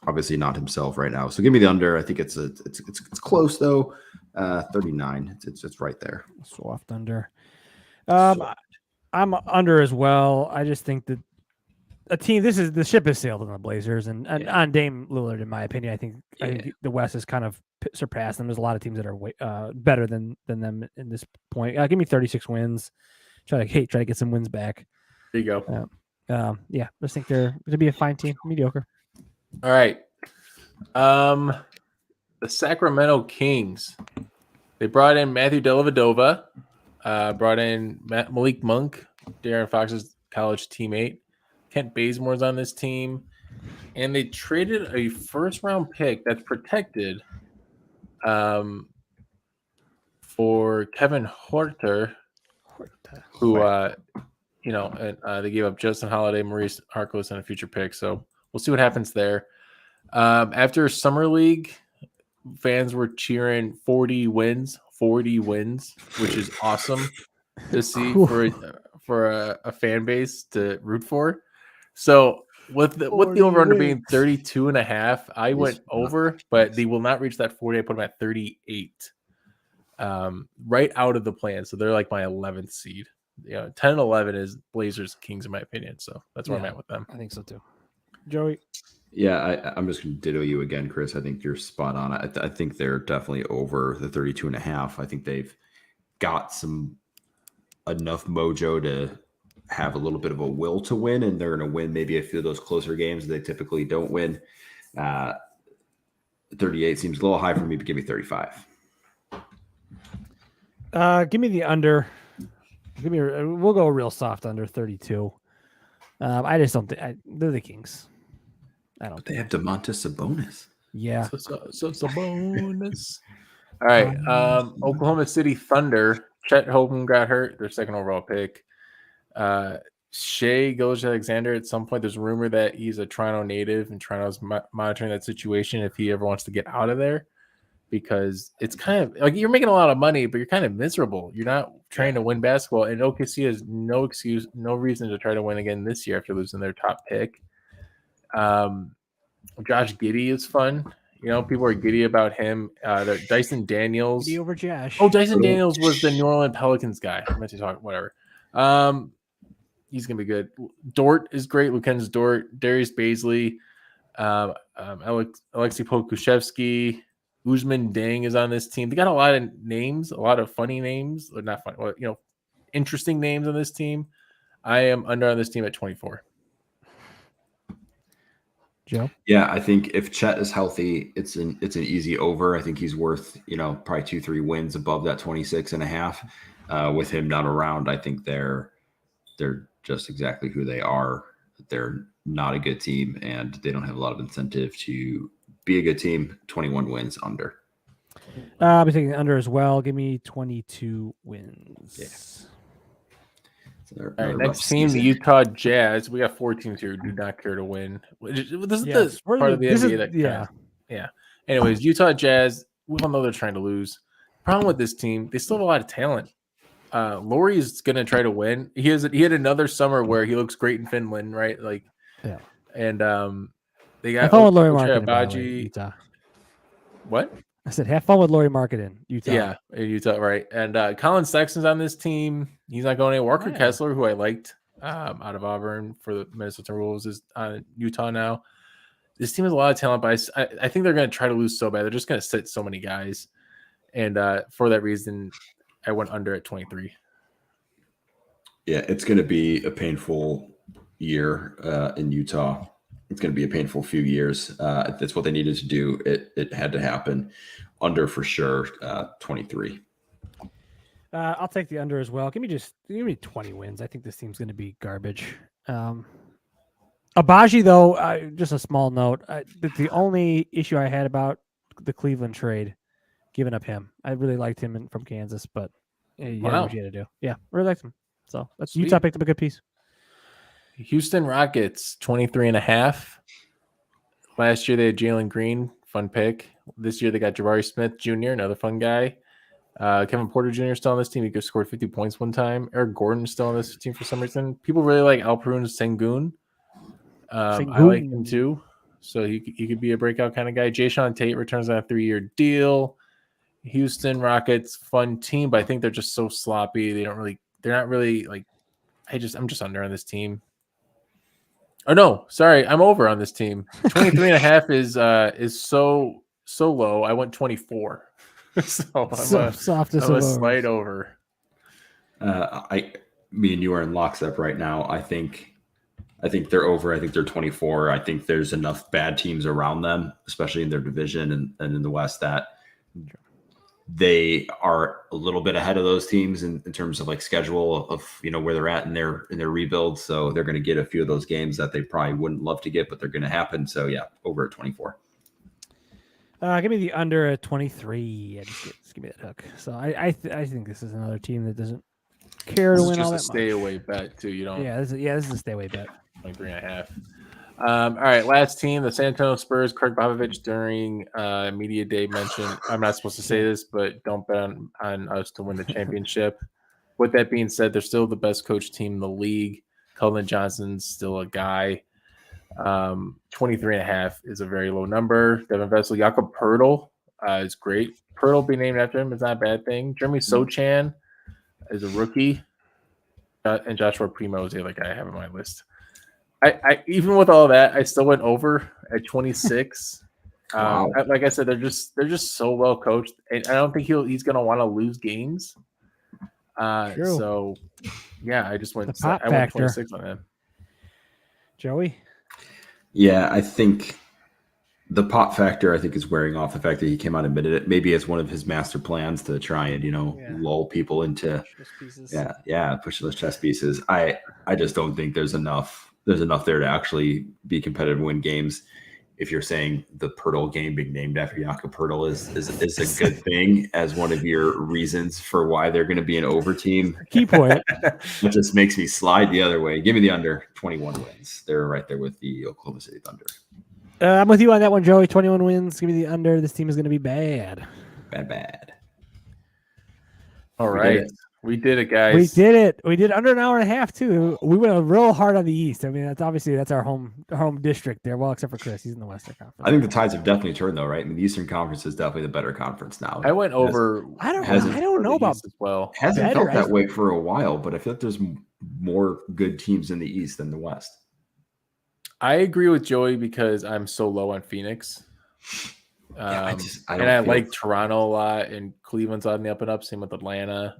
obviously not himself right now. So give me the under. I think it's close though. 39. It's right there. Soft under. I'm under as well. I just think that a team. The ship has sailed on the Blazers and on Dame Lillard, in my opinion. I think the West has kind of surpassed them. There's a lot of teams that are way, better than them in this point. Give me 36 wins. Try to get some wins back. There you go. I just think they're going to be a fine team. Mediocre. All right. the Sacramento Kings. They brought in Matthew Dellavedova, brought in Malik Monk, Darren Fox's college teammate. Kent Bazemore's on this team. And they traded a first-round pick that's protected for Kevin Horter, who, they gave up Justin Holiday, Maurice Harkless, and a future pick. So we'll see what happens there. After Summer League, fans were cheering 40 wins, which is awesome to see for a fan base to root for. So with the over-under being 32.5, I went over, but they will not reach that 40. I put them at 38. Right out of the plan. So they're like my 11th seed. 10 and 11 is Blazers Kings in my opinion. So that's where I'm at with them. I think so too. Joey? Yeah, I'm just going to ditto you again, Chris. I think you're spot on. I think they're definitely over the 32.5. I think they've got enough mojo to have a little bit of a will to win, and they're going to win maybe a few of those closer games they typically don't win. 38 seems a little high for me, but give me 35. Give me the under. We'll go real soft under 32. I just don't think they're the Kings. I don't. But they have Domantas Sabonis. Yeah. So bonus. All right. Oklahoma City Thunder. Chet Holmgren got hurt. Their second overall pick. Shea Gilgeous-Alexander. At some point, there's a rumor that he's a Toronto native, and Toronto's monitoring that situation if he ever wants to get out of there. Because it's kind of like you're making a lot of money, but you're kind of miserable. You're not trying to win basketball, and OKC has no excuse, no reason to try to win again this year after losing their top pick. Josh Giddey is fun. People are giddy about him. Dyson Daniels. Giddy over Josh. Oh, Dyson Daniels was the New Orleans Pelicans guy. I meant to talk, whatever. He's going to be good. Dort is great. Luken's Dort. Darius Baisley. Alexei Pokushevsky. Usman Dang is on this team. They got a lot of names, a lot of funny names. Or not funny, interesting names on this team. I am under on this team at 24. Joe? Yeah, I think if Chet is healthy, it's an easy over. I think he's worth, probably 2-3 wins above that 26.5. With him not around, I think they're just exactly who they are. They're not a good team, and they don't have a lot of incentive to be a good team. 21 wins under. I'll be taking under as well. Give me 22 wins. Yeah. All right, next team, the Utah Jazz. We got 4 teams here who do not care to win. This is part of the NBA. Yeah. Anyways, Utah Jazz, we all know they're trying to lose. Problem with this team, they still have a lot of talent. Laurie is going to try to win. He had another summer where he looks great in Finland, right? Yeah. And they got Laurie Marketing, Utah. What? I said, have fun with Laurie Marketing, Utah. Yeah, in Utah, right. And Colin Sexton's on this team. He's not going anywhere. Walker Kessler, who I liked out of Auburn for the Minnesota Timberwolves, is on Utah now. This team has a lot of talent, but I think they're going to try to lose so bad. They're just going to sit so many guys. And for that reason, I went under at 23. Yeah, it's going to be a painful year in Utah. It's going to be a painful few years. That's what they needed to do. It had to happen. Under for sure, 23. I'll take the under as well. Give me 20 wins. I think this team's going to be garbage. Abaji, though, just a small note. The only issue I had about the Cleveland trade, giving up him. I really liked him from Kansas, but he had what he had to do. Yeah, really liked him. So that's Utah picked up a good piece. Houston Rockets, 23.5. Last year they had Jalen Green, fun pick. This year they got Jabari Smith Jr., another fun guy. Kevin Porter Jr. is still on this team. He scored 50 points one time. Eric Gordon is still on this team for some reason. People really like Alperun Sengun. I like him too. So he could be a breakout kind of guy. Jayshawn Tate returns on a 3-year deal. Houston Rockets, fun team, but I think they're just so sloppy. They're not really like. I'm just under on this team. Oh no, sorry, I'm over on this team. 23.5 is so low. I went 24. So I'm a slight over. Me and you are in lockstep right now. I think I think they're over. I think they're 24. I think there's enough bad teams around them, especially in their division and in the West, that they are a little bit ahead of those teams in terms of like schedule of, where they're at in their rebuild. So they're going to get a few of those games that they probably wouldn't love to get, but they're going to happen. So yeah, over at 24. Give me the under at 23. Yeah, just give me that hook. So I think this is another team that doesn't care to win all that much. Just a stay away bet too. You don't. Yeah, this is a stay away bet. 23.5. All right, last team, the San Antonio Spurs. Craig Popovich during media day mentioned, I'm not supposed to say this, but don't bet on us to win the championship. With that being said, they're still the best coach team in the league. Keldon Johnson's still a guy. 23.5 is a very low number. Devin Vessel, Jakob Poeltl is great. Poeltl being named after him is not a bad thing. Jeremy Sochan is a rookie. And Joshua Primo is the other guy I have on my list. I even with all that, I still went over at 26. Wow. Like I said, they're just so well coached, and I don't think he's going to want to lose games. True. So yeah, I just went. I went 26 on him. Joey. Yeah, I think the pop factor, I think, is wearing off. The fact that he came out and admitted it, maybe it's one of his master plans to try and lull people into push those chess pieces. I just don't think there's enough there to actually be competitive, win games. If you're saying the Poeltl game being named after Jakob Poeltl is a good thing as one of your reasons for why they're going to be an over team. Key point. It just makes me slide the other way. Give me the under. 21 wins. They're right there with the Oklahoma City Thunder. I'm with you on that one, Joey. 21 wins. Give me the under. This team is going to be bad. Bad. All right. We did it, guys. We did it. We did under an hour and a half too. We went real hard on the East. I mean, that's our home district there. Well, except for Chris, he's in the Western Conference. I think the tides have definitely turned, though, right? I mean, the Eastern Conference is definitely the better conference now. I went over. I don't know about as well. Hasn't felt that way for a while, but I feel like there's more good teams in the East than the West. I agree with Joey because I'm so low on Phoenix. I like Toronto a lot, and Cleveland's on the up and up. Same with Atlanta.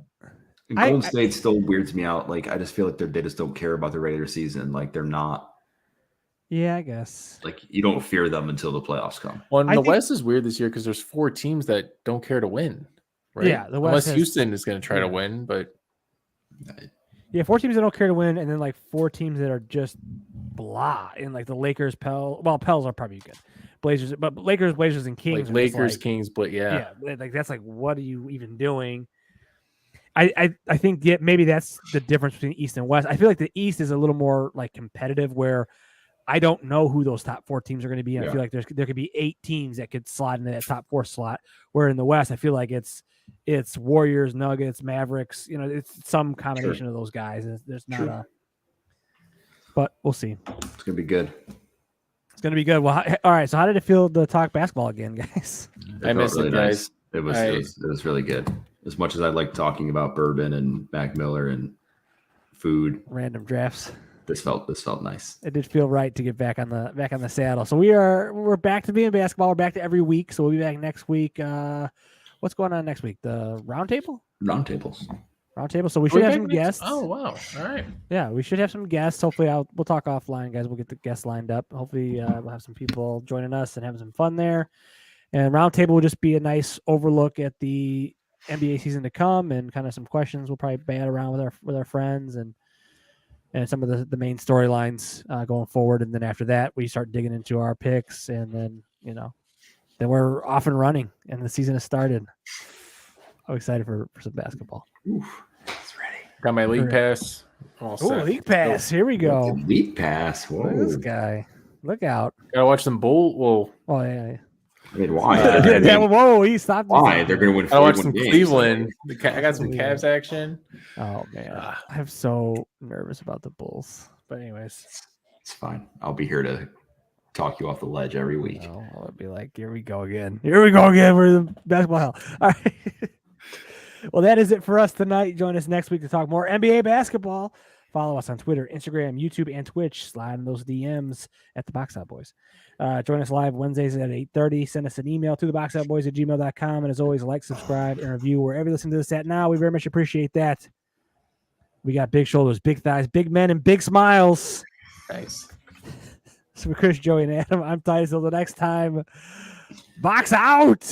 And Golden State still weirds me out. Like, I just feel like they just don't care about the regular season. Like, they're not. Yeah, I guess. Like, you don't fear them until the playoffs come. Well, the West is weird this year because there's 4 teams that don't care to win. Right? Yeah, the West unless Houston is going to try to win, but 4 teams that don't care to win, and then like 4 teams that are just blah. And like the Lakers, Pels are probably good. Blazers, but Lakers, Blazers, and Kings. Like Lakers, Kings, but yeah, like that's like, what are you even doing? I think maybe that's the difference between East and West. I feel like the East is a little more like competitive, where I don't know who those top 4 teams are going to be. And I feel like there could be 8 teams that could slide into that top 4 slot. Where in the West, I feel like it's Warriors, Nuggets, Mavericks. It's some combination of those guys. There's not but we'll see. It's gonna be good. It's gonna be good. Well, all right. So how did it feel to talk basketball again, guys? I missed it, guys. It was really good. As much as I like talking about bourbon and Mac Miller and food, random drafts. This felt nice. It did feel right to get back on the saddle. So we're back to being basketball. We're back to every week. So we'll be back next week. What's going on next week? The roundtable. So we should have some guests. Oh wow! All right. Yeah, we should have some guests. Hopefully, we'll talk offline, guys. We'll get the guests lined up. Hopefully, we'll have some people joining us and having some fun there. And roundtable will just be a nice overlook at the NBA season to come, and kind of some questions we'll probably bat around with our friends and some of the main storylines going forward. And then after that, we start digging into our picks, and then then we're off and running, and the season has started. I'm excited for some basketball. Oof, it's ready. Got my league pass. Oh, league pass! Here we go. League pass. Whoa. Look at this guy. Look out! Gotta watch them bowl. Well, oh yeah. I mean, why? Whoa, he stopped. Why? They're going to win 41 I watched some games. Cleveland. I got some Cavs action. Oh, man. I'm so nervous about the Bulls. But anyways. It's fine. I'll be here to talk you off the ledge every week. I'll be like, here we go again. We're the basketball hell. All right. Well, that is it for us tonight. Join us next week to talk more NBA basketball. Follow us on Twitter, Instagram, YouTube, and Twitch. Slide in those DMs at the Box Out Boys. Join us live Wednesdays at 8:30. Send us an email to theboxoutboys@gmail.com. And as always, like, subscribe, and review wherever you listen to this at now. We very much appreciate that. We got big shoulders, big thighs, big men, and big smiles. Nice. So for Chris, Joey, and Adam, I'm Tyson. Until the next time, box out.